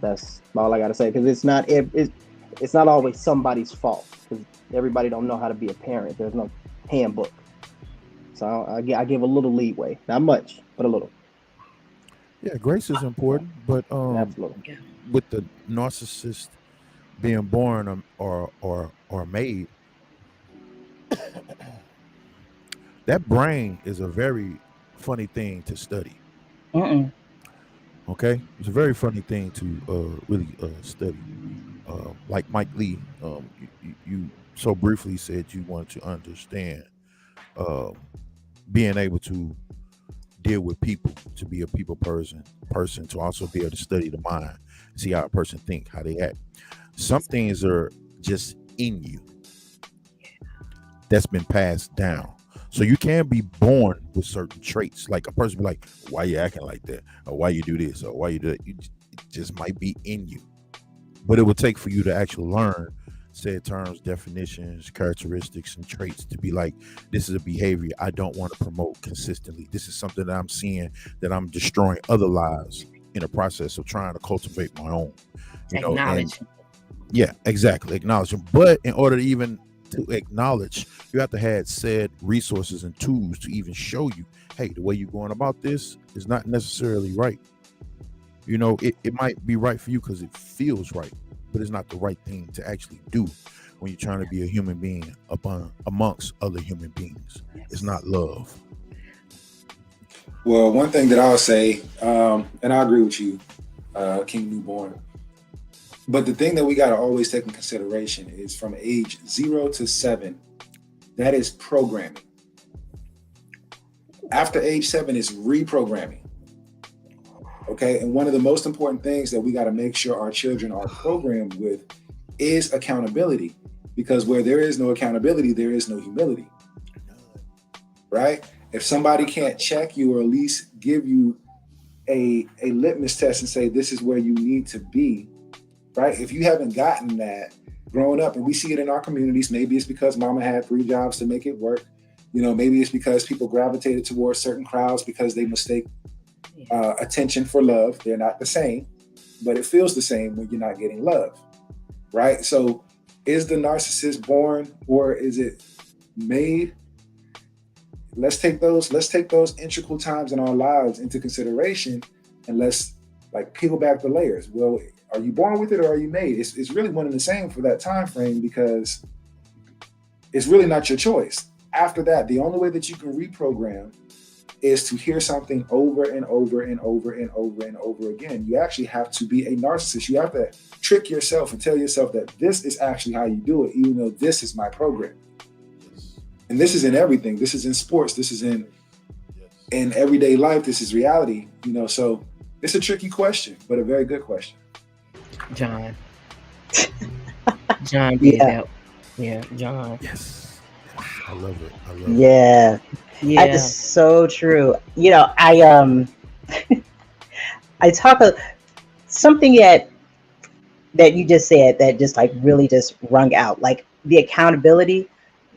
F: That's all I gotta say, because it's not always somebody's fault, because everybody don't know how to be a parent. There's no handbook, so I give a little leeway, not much, but a little.
A: Yeah, grace is important, but
F: Absolutely.
A: with the narcissist being born or made, that brain is a very funny thing to study.
D: Mm-mm.
A: Okay, it's a very funny thing to really study. Like Mike Lee, you so briefly said you wanted to understand uh, being able to deal with people, to be a people person to also be able to study the mind, see how a person think, how they act. Some things are just in you that's been passed down. So you can be born with certain traits. Like a person be like, why you acting like that? Or why you do this? Or why you do that? It just might be in you. But it would take for you to actually learn said terms, definitions, characteristics, and traits to be like, this is a behavior I don't want to promote consistently. This is something that I'm seeing that I'm destroying other lives in the process of trying to cultivate my own.
C: Acknowledge.
A: Yeah, exactly. Acknowledge them. But in order to even to acknowledge, you have to have said resources and tools to even show you, hey, the way you're going about this is not necessarily right. It might be right for you because it feels right, but it's not the right thing to actually do when you're trying to be a human being amongst other human beings. It's not love.
E: Well, one thing that I'll say, and I agree with you, King Newborn, but the thing that we got to always take in consideration is from age 0 to 7, that is programming. After age 7 is reprogramming. Okay, and one of the most important things that we got to make sure our children are programmed with is accountability, because where there is no accountability, there is no humility. Right? If somebody can't check you or at least give you a litmus test and say this is where you need to be, right? If you haven't gotten that growing up, and we see it in our communities, maybe it's because mama had 3 jobs to make it work. Maybe it's because people gravitated towards certain crowds because they mistake attention for love. They're not the same, but it feels the same when you're not getting love, right? So is the narcissist born or is it made? Let's take those integral times in our lives into consideration, and let's like peel back the layers. Well, are you born with it or are you made? It's really one and the same for that time frame, because it's really not your choice. After that, the only way that you can reprogram is to hear something over and over and over and over and over again. You actually have to be a narcissist. You have to trick yourself and tell yourself that this is actually how you do it, even though this is my program. And this is in everything. This is in sports. This is in everyday life. This is reality. So it's a tricky question, but a very good question.
C: John did that. Yeah, John.
A: Yes. I love it.
D: Yeah.
C: Yeah.
D: That is so true. I I talk something that you just said that just like really just rung out, like the accountability.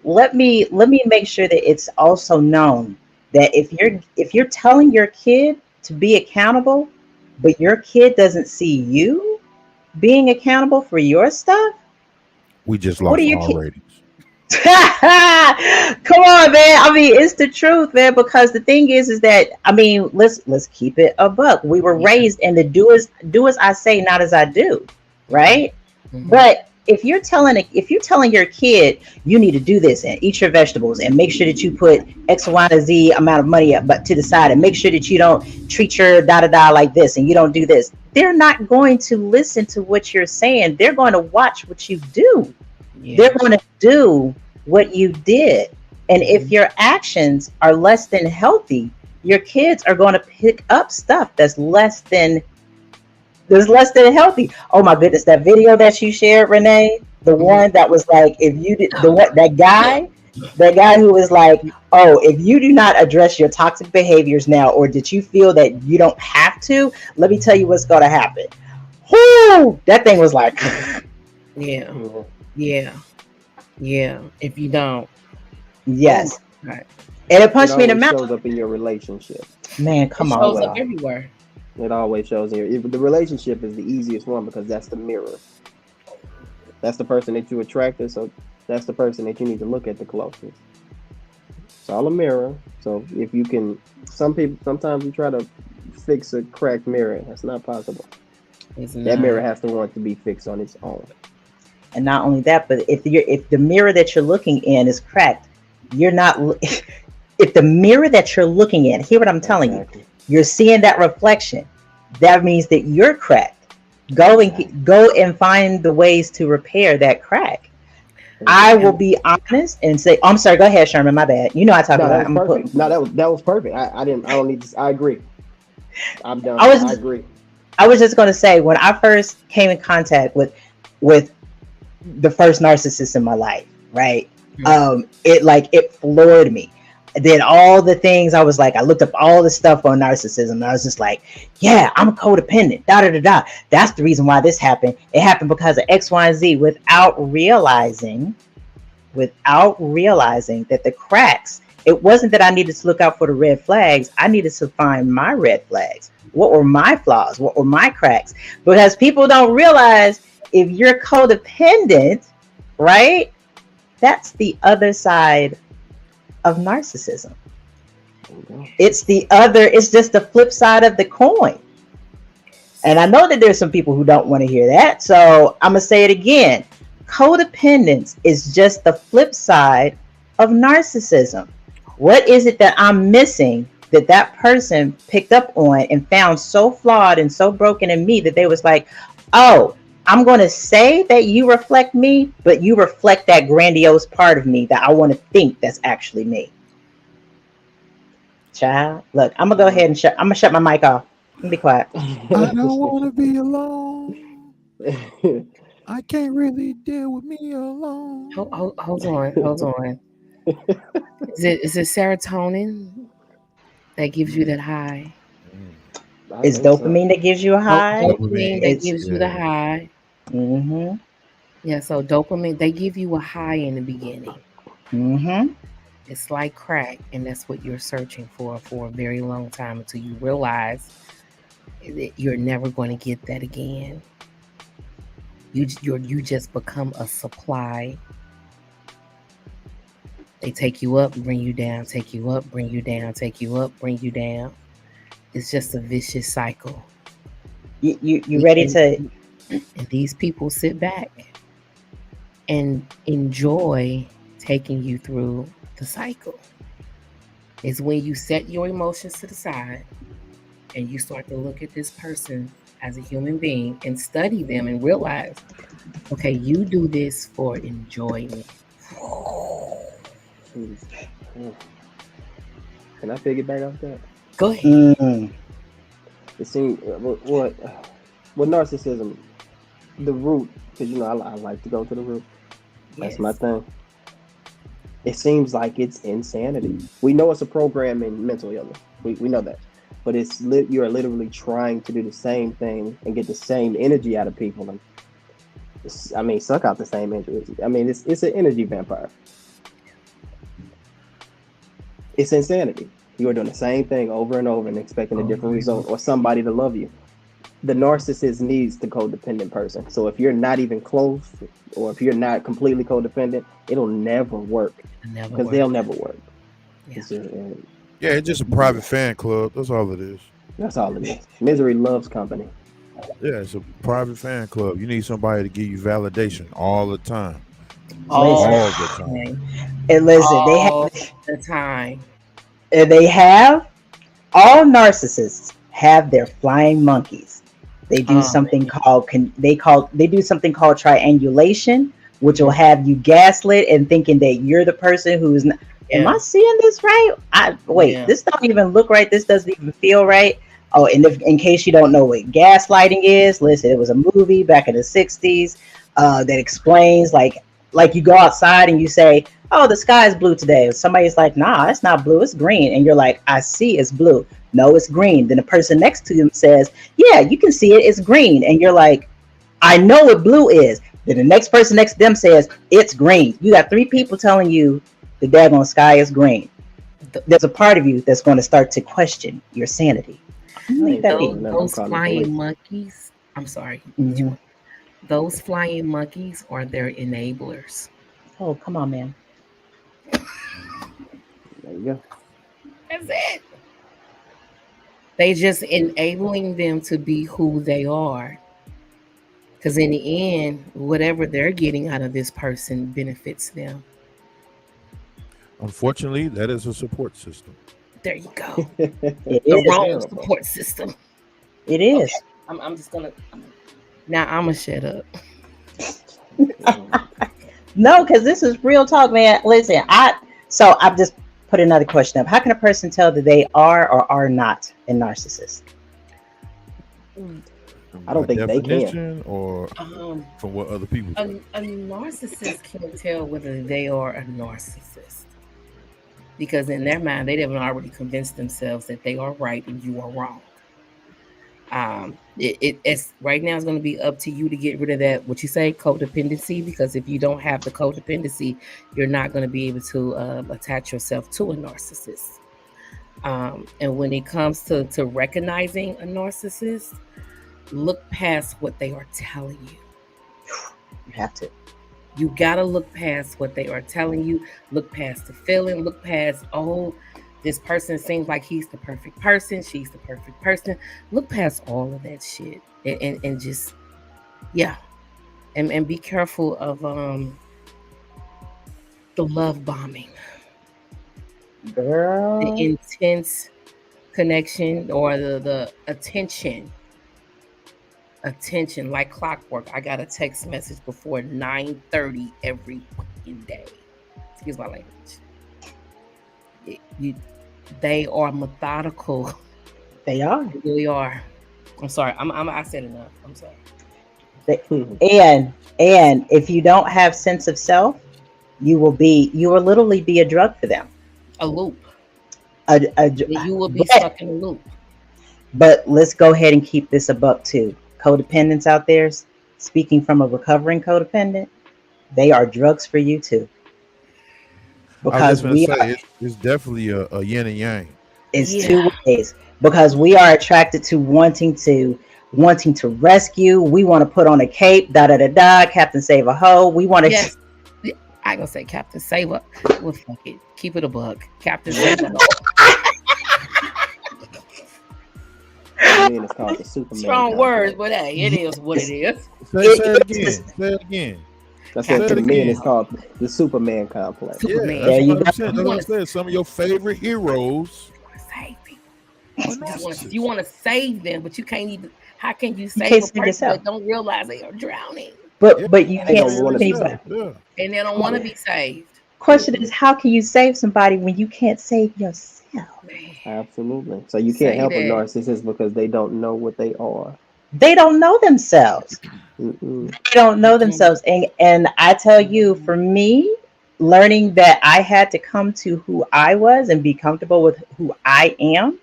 D: Let me make sure that it's also known that if you're telling your kid to be accountable, but your kid doesn't see you being accountable for your stuff,
A: We just
D: what
A: lost
D: are your
A: all
D: kids?
A: ratings.
D: Come on, man. I mean, it's the truth, man. Because the thing is that I mean, let's keep it a buck. We were raised in the do as I say, not as I do, right?
C: Mhm.
D: But if you're telling your kid you need to do this and eat your vegetables and make sure that you put X, Y, and Z amount of money up, but to the side, and make sure that you don't treat your da like this and you don't do this, they're not going to listen to what you're saying. They're going to watch what you do.
C: Yeah.
D: They're going to do what you did. And if your actions are less than healthy, your kids are going to pick up stuff that's less than healthy. Oh my goodness, that video that you shared, Renee, the one that was like, if you did that guy who was like, oh, if you do not address your toxic behaviors now, or did you feel that you don't have to, let me tell you what's going to happen. Whoo, that thing was like,
C: Yeah. If you don't,
D: yes.
C: right.
D: And it punched me in the
F: always
D: mouth.
F: shows up in your relationship.
D: Man, come
C: It
D: on.
C: shows
F: wow.
C: up everywhere.
F: It always shows in your. The relationship is the easiest one because that's the mirror. That's the person that you attracted, so that's the person that you need to look at the closest. It's all a mirror. So if you can, sometimes you try to fix a cracked mirror. That's not possible. That mirror has to want to be fixed on its own.
D: And not only that, but if the mirror that you're looking in is cracked, you're not. If the mirror that you're looking at, hear what I'm telling you, you're seeing that reflection. That means that you're cracked. Go and find the ways to repair that crack. I will be honest and say, I'm sorry. Go ahead, Sherman. My bad. You know I talk
F: No,
D: about.
F: that was perfect. That was perfect. I don't need to. I agree. I'm done. I agree.
D: I was just going to say, when I first came in contact with the first narcissist in my life, right? It floored me. Then all the things I was like, I looked up all the stuff on narcissism, and I was just like, yeah, I'm codependent. That's the reason why this happened. It happened because of X, Y, and Z, without realizing that the cracks. It wasn't that I needed to look out for the red flags. I needed to find my red flags. What were my flaws? What were my cracks? Because people don't realize, if you're codependent, right? That's the other side of narcissism. It's just the flip side of the coin. And I know that there's some people who don't want to hear that. So I'm going to say it again. Codependence is just the flip side of narcissism. What is it that I'm missing that person picked up on and found so flawed and so broken in me that they was like, oh, I'm going to say that you reflect me, but you reflect that grandiose part of me that I want to think that's actually me. Child, look, I'm going to go ahead and I'm going to shut my mic off. Be quiet.
A: I don't want to be alone. I can't really deal with me alone.
C: Hold on. Is it serotonin that gives you that high?
D: It's dopamine that gives you a high.
C: Dopamine that gives you the high.
D: Mm-hmm.
C: Yeah, so dopamine, they give you a high in the beginning.
D: Mm-hmm.
C: It's like crack, and that's what you're searching for a very long time, until you realize you're never going to get that again. You just become a supply. They take you up, bring you down, take you up, bring you down, take you up, bring you down. It's just a vicious cycle.
D: You ready to?
C: And these people sit back and enjoy taking you through the cycle. It's when you set your emotions to the side and you start to look at this person as a human being and study them and realize, okay, you do this for enjoyment.
F: Can I piggyback off that?
C: Go ahead.
F: It seems what narcissism, the root, because I like to go to the root. That's my thing. It seems like it's insanity. We know it's a program in mental illness. We know that, but you are literally trying to do the same thing and get the same energy out of people, and suck out the same energy. It's an energy vampire. It's insanity. You are doing the same thing over and over and expecting a different result or somebody to love you. The narcissist needs the codependent person. So if you're not even close, or if you're not completely codependent, it'll never work. Because they'll never work.
A: Yeah. It's just a private fan club. That's all it is.
F: That's all it is. Misery loves company.
A: Yeah, it's a private fan club. You need somebody to give you validation all the time.
C: All
A: the time.
D: And listen,
C: all
D: they have
C: the time.
D: They have all narcissists have their flying monkeys. They do something called triangulation, which will have you gaslit and thinking that you're the person who's not. Am I seeing this right? This don't even look right. This doesn't even feel right. Oh, and in case you don't know what gaslighting is, listen, it was a movie back in the 60s that explains like you go outside and you say, oh, the sky is blue today. Somebody's like, nah, it's not blue, it's green. And you're like, I see it's blue. No, it's green. Then the person next to them says, yeah, you can see it, it's green. And you're like, I know what blue is. Then the next person next to them says, it's green. You got 3 people telling you the daggone sky is green. There's a part of you that's going to start to question your sanity.
C: Those flying monkeys, I'm sorry.
D: Mm-hmm.
C: Those flying monkeys are their enablers.
D: Oh, come on, man.
F: There you go.
C: That's it. They just enabling them to be who they are. Because in the end, whatever they're getting out of this person benefits them.
A: Unfortunately, that is a support system.
C: There you go.
D: The
C: wrong support system.
D: It is.
C: Okay. I'm just gonna. Now I'm gonna shut up.
D: No, because this is real talk, man. Listen, I've just put another question up. How can a person tell that they are or are not a narcissist?
F: I don't think they can.
A: Or from what other people say.
C: A narcissist can't tell whether they are a narcissist. Because in their mind, they have already convinced themselves that they are right and you are wrong. It's right now it's going to be up to you to get rid of that, what you say, codependency, because if you don't have the codependency, you're not going to be able to attach yourself to a narcissist. And when it comes to recognizing a narcissist, look past what they are telling you.
D: You have to.
C: You got to look past what they are telling you. Look past the feeling. Look past, this person seems like he's the perfect person. She's the perfect person. Look past all of that shit and just, and be careful of the love bombing.
D: Girl.
C: The intense connection or the attention like clockwork. I got a text message before 9:30 every fucking day. Excuse my language. They are methodical.
D: They are.
C: They really are. I'm sorry. I said enough. I'm sorry.
D: And if you don't have sense of self, you will literally be a drug for them.
C: A loop.
D: You
C: will be stuck in a loop.
D: But let's go ahead and keep this a buck too. Codependents out there, speaking from a recovering codependent, they are drugs for you too. Because
A: it's definitely a yin and yang.
D: It's two ways, because we are attracted to wanting to rescue. We want to put on a cape, da da da da, Captain Save a Ho. We want to.
C: Yes. I ain't gonna say Captain Saver. Well, fuck it. Keep it a buck. Captain Saver.
F: I mean, it's called the Superman.
C: Strong words, but hey, it is what it is.
A: Say it again. Say it again.
F: I said to
A: Say it
F: men,
A: again.
F: it's called the Superman complex.
C: Superman.
A: Yeah,
D: There you
A: that's
D: go.
A: what I'm saying. That's what I'm saying. Some of your favorite heroes.
C: Save people.
A: are
C: You
A: narcissists.
C: want to save them, but you can't even. How can you save
D: can't
C: a
D: save
C: person
D: yourself.
C: that don't realize they are drowning
A: Yeah.
D: But you
F: They
D: can't
F: don't wanna
D: save
F: be
D: anybody.
A: Yeah.
C: and they don't want to be saved?
D: Question is, how can you save somebody when you can't save yourself?
C: Man,
F: Absolutely. So you
C: Say
F: can't help a
C: that.
F: narcissist because they don't know what they are.
D: They don't know themselves.
F: Mm-mm.
D: They don't know themselves. And I tell you, for me, learning that I had to come to who I was and be comfortable with who I am,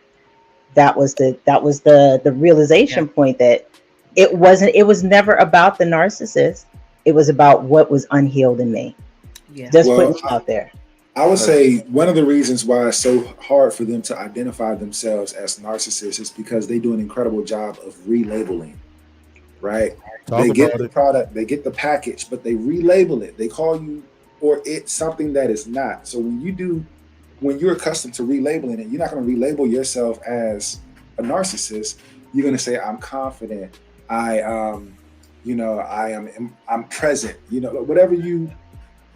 D: that was the realization point that it was never about the narcissist. It was about what was unhealed in me.
C: yeah.
D: Just
E: Well,
D: putting it out there.
E: I would say one of the reasons why it's so hard for them to identify themselves as narcissists is because they do an incredible job of relabeling, right?
A: Talk
E: They get
A: about
E: the
A: it.
E: product, they get the package, but they relabel it. They call you or it something that is not. So when you're accustomed to relabeling it, you're not going to relabel yourself as a narcissist. You're going to say, I'm confident. I'm present.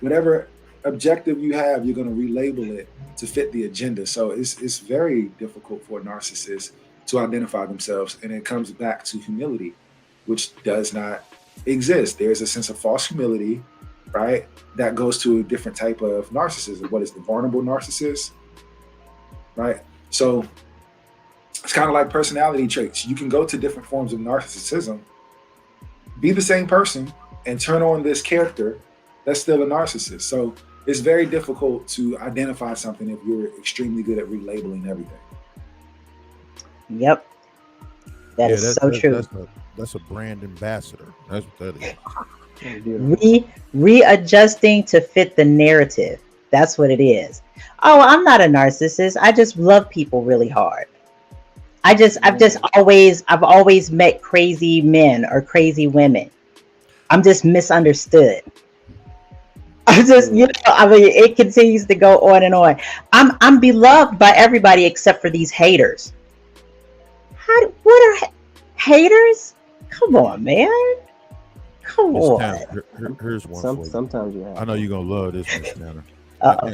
E: Whatever objective you have, you're going to relabel it to fit the agenda. So it's very difficult for a narcissist to identify themselves, and it comes back to humility, which does not exist. There's a sense of false humility, right? That goes to a different type of narcissism. What is the vulnerable narcissist, right? So it's kind of like personality traits. You can go to different forms of narcissism, be the same person, and turn on this character that's still a narcissist. So it's very difficult to identify something if you're extremely good at relabeling everything.
D: Yep. That is so true.
A: That's a brand ambassador. That's what that is.
D: Readjusting to fit the narrative. That's what it is. Oh, I'm not a narcissist. I just love people really hard. I've always met crazy men or crazy women. I'm just misunderstood. It continues to go on and on. I'm beloved by everybody except for these haters. What are haters? Come on, man. Come
A: Miss
D: on.
A: Tanner, here's one for you.
F: Sometimes you have.
A: I know you're gonna love this, Miss Tanner.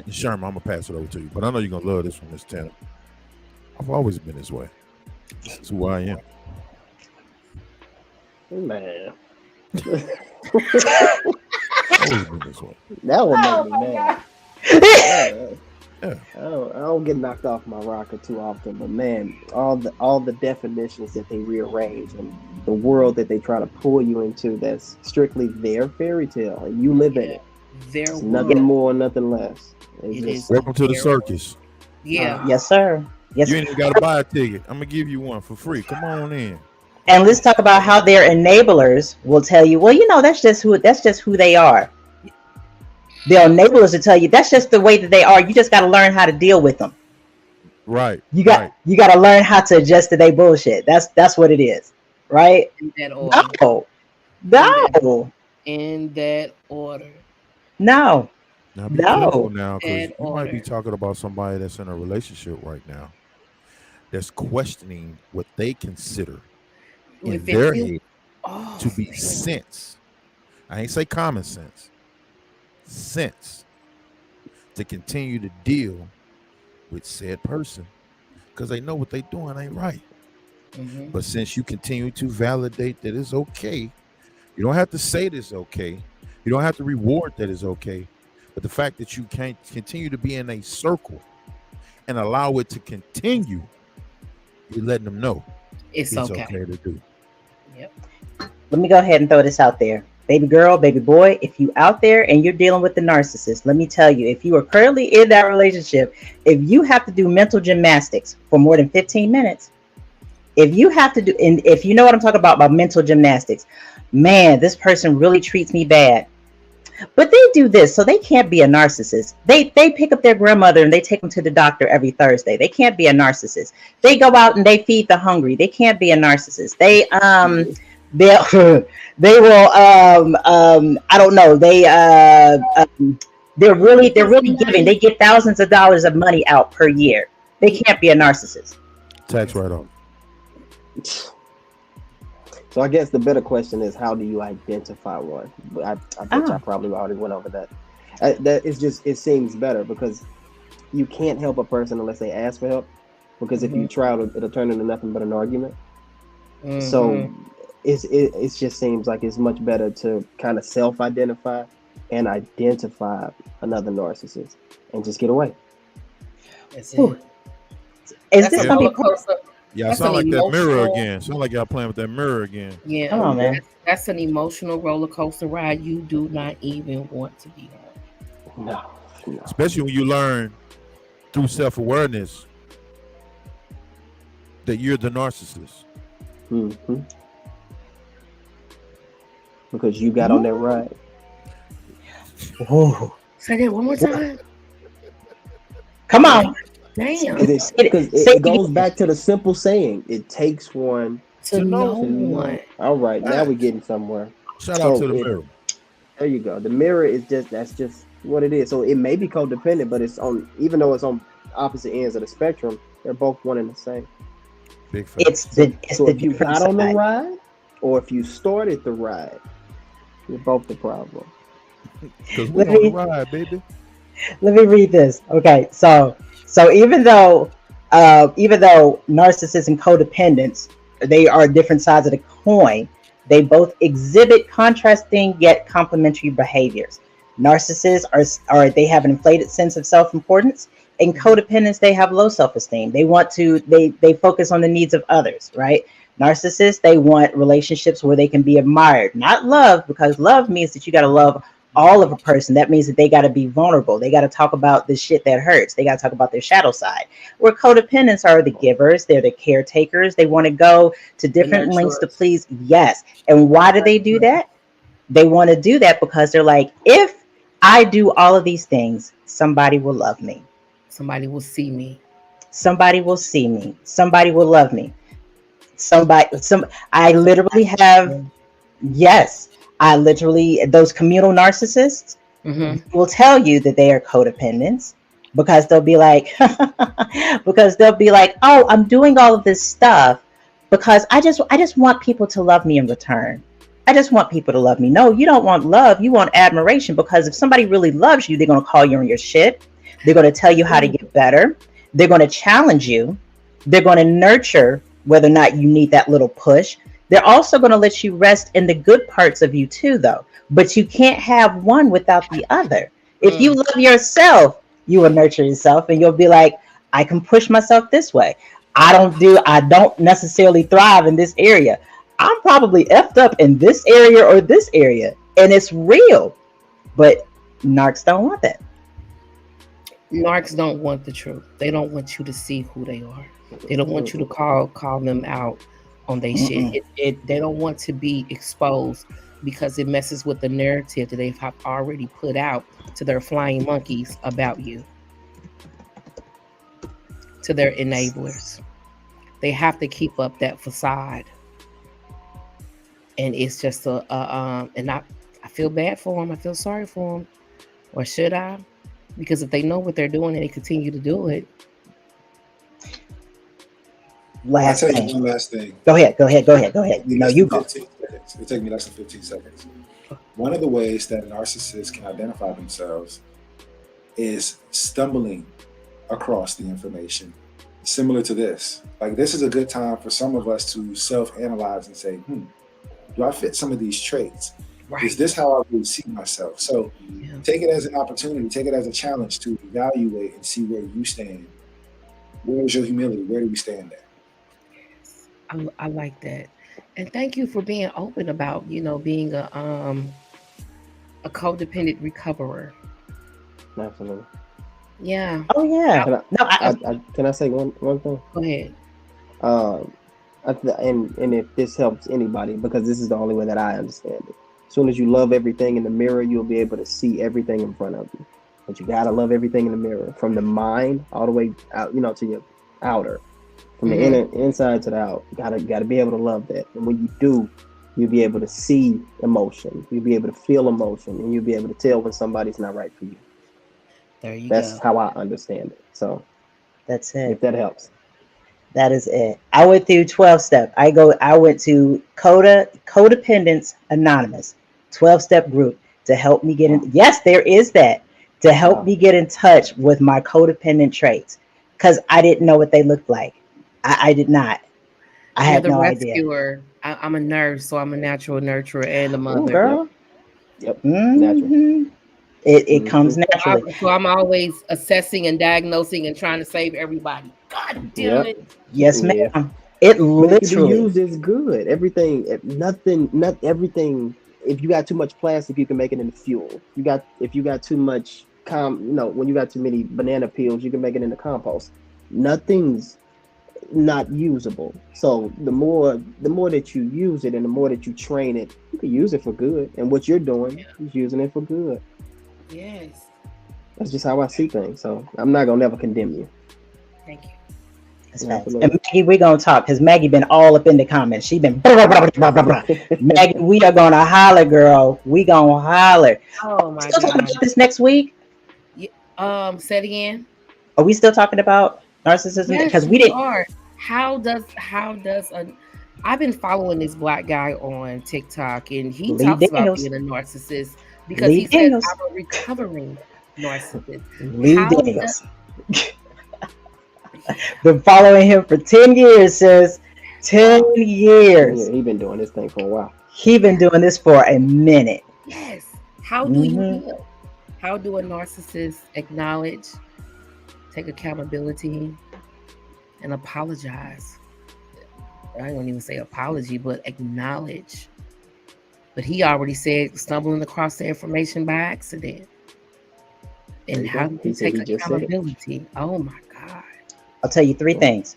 A: Sherman, I'm gonna pass it over to you, but I know you're gonna love this one, Miss Tanner. I've always been this way. This is who I am.
F: Man.
A: Always been this way.
F: That would make me mad.
A: Yeah.
F: I don't get knocked off my rocker too often, but man, all the definitions that they rearrange and the world that they try to pull you into, that's strictly their fairy tale, and you live in it. It's nothing more, nothing less.
A: Welcome to the circus.
C: Yeah.
D: Yes, sir. Yes.
A: You ain't even gotta buy a ticket. I'm gonna give you one for free. Come on in.
D: And let's talk about how their enablers will tell you, well, that's just who they are. Their enablers will tell you that's just the way that they are. You just got to learn how to deal with them.
A: Right.
D: You got to learn how to adjust to their bullshit. That's what it is, right?
C: In that order.
D: No.
C: In that order.
D: No.
A: Now be
D: No.
A: careful now, because
C: Bad
A: you might be
C: order.
A: talking about somebody that's in a relationship right now that's questioning what they consider in
C: If it
A: their
C: feels-
A: head
C: Oh,
A: to be
C: man.
A: sense. I ain't say common sense. Sense to continue to deal with said person because they know what they doing ain't right.
C: Mhm.
A: But since you continue to validate that it's okay, you don't have to say this okay. You don't have to reward that it's okay. But the fact that you can't continue to be in a circle and allow it to continue, you're letting them know
C: It's okay.
A: to do.
C: Yep.
D: Let me go ahead and throw this out there. Baby girl, baby boy, if you out there and you're dealing with the narcissist, let me tell you, if you are currently in that relationship, if you have to do mental gymnastics for more than 15 minutes, if you have to do, and if you know what I'm talking about mental gymnastics, man, this person really treats me bad. But they do this, so they can't be a narcissist. They pick up their grandmother and they take them to the doctor every Thursday. They can't be a narcissist. They go out and they feed the hungry. They can't be a narcissist. They they will I don't know. They're really giving. They get thousands of dollars of money out per year. They can't be a narcissist.
A: Tax write-off.
F: So I guess the better question is, how do you identify one? I bet I probably already went over that. That is just, it seems better because you can't help a person unless they ask for help. Because if you try, it'll turn into nothing but an argument. So it just seems like it's much better to kind of self-identify and identify another narcissist and just get away.
C: That's it.
D: Is this gonna be
C: closer?
A: Yeah, sound like that mirror again. Sound like y'all playing with that mirror again.
C: Yeah,
D: come on, man.
C: That's an emotional roller coaster ride you do not even want to be on.
F: No.
A: Especially when you learn through self-awareness that you're the narcissist.
F: Because you got on that ride.
D: Oh.
C: Say that one more time.
D: Come on.
C: Damn.
F: Because it goes back to the simple saying, it takes one
C: to know one.
F: All right, now we're getting somewhere.
A: Shout out to the mirror.
F: There you go. The mirror is that's just what it is. So it may be codependent, but it's on, even though it's on opposite ends of the spectrum, they're both one and the same.
A: Big fact.
F: So if you got on the ride or if you started the ride, you're both the problem.
A: Because we're on the ride, baby.
D: Let me read this. Okay, so even though narcissists and codependents, they are different sides of the coin, they both exhibit contrasting yet complementary behaviors. Narcissists they have an inflated sense of self-importance, and codependents, they have low self-esteem. They focus on the needs of others, right? Narcissists, they want relationships where they can be admired, not love, because love means that you got to love all of a person. That means that they got to be vulnerable. They got to talk about the shit that hurts. They got to talk about their shadow side. Where codependents are the givers, they're the caretakers. They want to go to different lengths to please. Yes. And why do they do that? They want to do that because they're like, if I do all of these things, somebody will love me.
C: Somebody will see me.
D: Somebody will see me. Somebody will love me. I literally have, yes. Those communal narcissists will tell you that they are codependents because they'll be like, oh, I'm doing all of this stuff because I just want people to love me in return. I just want people to love me. No, you don't want love. You want admiration, because if somebody really loves you, they're going to call you on your shit. They're going to tell you how to get better. They're going to challenge you. They're going to nurture whether or not you need that little push. They're also going to let you rest in the good parts of you too, though. But you can't have one without the other. If you love yourself, you will nurture yourself, and you'll be like, I can push myself this way. I don't necessarily thrive in this area. I'm probably effed up in this area or this area, and it's real. But narcs don't want that.
C: Narcs don't want the truth. They don't want you to see who they are. They don't want you to call them out on their shit. They don't want to be exposed because it messes with the narrative that they've already put out to their flying monkeys about you, to their enablers. They have to keep up that facade, and it's just and I feel bad for them. I feel sorry for them, or should I? Because if they know what they're doing and they continue to do it.
E: I'll tell you one last thing.
D: Go ahead. You know, you go.
E: It'll take me less than 15 seconds. One of the ways that narcissists can identify themselves is stumbling across the information. Similar to this. Like, this is a good time for some of us to self-analyze and say, do I fit some of these traits? Right. Is this how I really see myself? So take it as an opportunity, take it as a challenge to evaluate and see where you stand. Where is your humility? Where do we stand there?
C: I like that. And thank you for being open about, being a codependent recoverer.
F: Absolutely.
C: Yeah.
D: Oh yeah.
F: Can I say one thing?
C: Go ahead.
F: And if this helps anybody, because this is the only way that I understand it. As soon as you love everything in the mirror, you'll be able to see everything in front of you. But you gotta love everything in the mirror, from the mind all the way out, to your outer, from the inner inside to the out. You gotta be able to love that. And when you do, you'll be able to see emotion. You'll be able to feel emotion, and you'll be able to tell when somebody's not right for you.
C: There you
F: That's
C: go.
F: how I understand it. So
D: That's it.
F: if that helps.
D: That is it. I went through 12-step. I went to Codependence Anonymous, 12-step group to help me get in. Yes, there is that to help me get in touch with my codependent traits, because I didn't know what they looked like. I did not. I
C: You're
D: had
C: the
D: no idea.
C: rescuer. I'm a nurse, so I'm a natural nurturer and a
D: Ooh,
C: mother.
D: girl.
F: Yep. Natural.
D: Mm-hmm. It comes naturally.
C: So I'm always assessing and diagnosing and trying to save everybody. God damn
F: Yep.
C: it.
D: Yes,
F: Yeah.
D: ma'am. It
F: But it can be
D: literally.
F: used as good. Everything, not everything. If you got too much plastic, you can make it into fuel. If you got too much when you got too many banana peels, you can make it into compost. Nothing's not usable. So the more that you use it and the more that you train it, you can use it for good. And what you're doing is using it for good.
C: Yes.
F: That's just how I see things. So I'm not gonna never condemn you.
C: Thank you.
D: That's facts. And Maggie, we're gonna talk because Maggie been all up in the comments. She been blah, blah, blah, blah, blah. Maggie, we are gonna holler, girl. We gonna holler.
C: Oh my
D: Still talking
C: God.
D: about this next week?
C: Say it again.
D: Are we still talking about narcissism?
C: Yes,
D: Because we
C: we
D: didn't.
C: are. How does I've been following this black guy on TikTok, and he
D: Lee
C: talks about
D: Daniels.
C: being a narcissist because
D: Lee
C: he says
D: Daniels.
C: I'm a recovering narcissist.
D: Lee
C: How
D: Daniels. Been following him for 10 years, sis. 10 years.
F: Yeah, he been doing this thing for a while.
D: He been doing this for a minute.
C: Yes. How do you heal? How do a narcissist acknowledge, take accountability, and apologize? I don't even say apology, but acknowledge. But he already said stumbling across the information by accident. And how do you take accountability? Oh my God.
D: I'll tell you 3 things.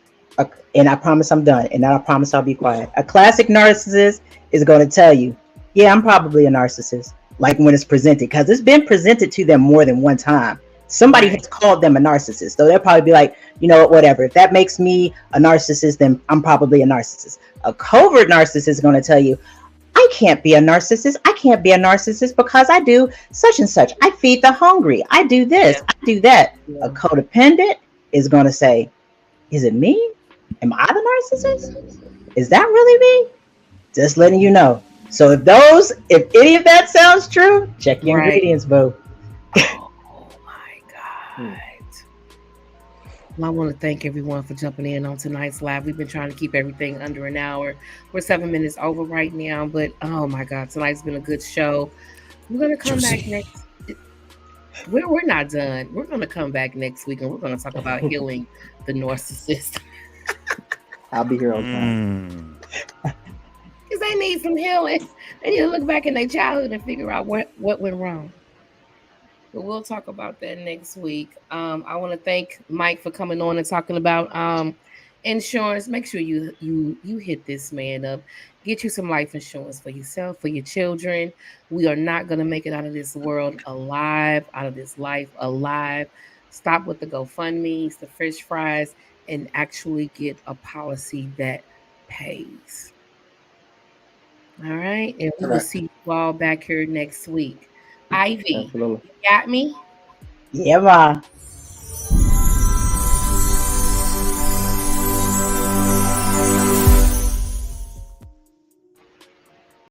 D: And I promise I'm done. And then I promise I'll be quiet. A classic narcissist is going to tell you, yeah, I'm probably a narcissist. Like when it's presented, because it's been presented to them more than one time. Somebody has called them a narcissist. So they'll probably be like, you know what, whatever. If that makes me a narcissist, then I'm probably a narcissist. A covert narcissist is going to tell you, I can't be a narcissist. I can't be a narcissist because I do such and such. I feed the hungry. I do this. I do that. A codependent is going to say, is it me? Am I the narcissist? Is that really me? Just letting you know. So if any of that sounds true, check your ingredients, boo.
C: Oh my God. Well, I want to thank everyone for jumping in on tonight's live. We've been trying to keep everything under an hour. We're 7 minutes over right now, but oh my God, tonight's been a good show. We're going to come back next. We're not done. We're going to come back next week and we're going to talk about healing the narcissist.
F: I'll be here on time.
C: Because they need some healing. They need to look back in their childhood and figure out what went wrong. But we'll talk about that next week. I want to thank Mike for coming on and talking about insurance. Make sure you hit this man up. Get you some life insurance for yourself, for your children. We are not going to make it out of this world alive, out of this life alive. Stop with the GoFundMes, the French fries, and actually get a policy that pays. All right. And we will see you all back here next week. Ivy,
F: Absolutely.
C: you got me?
D: Yeah, ma.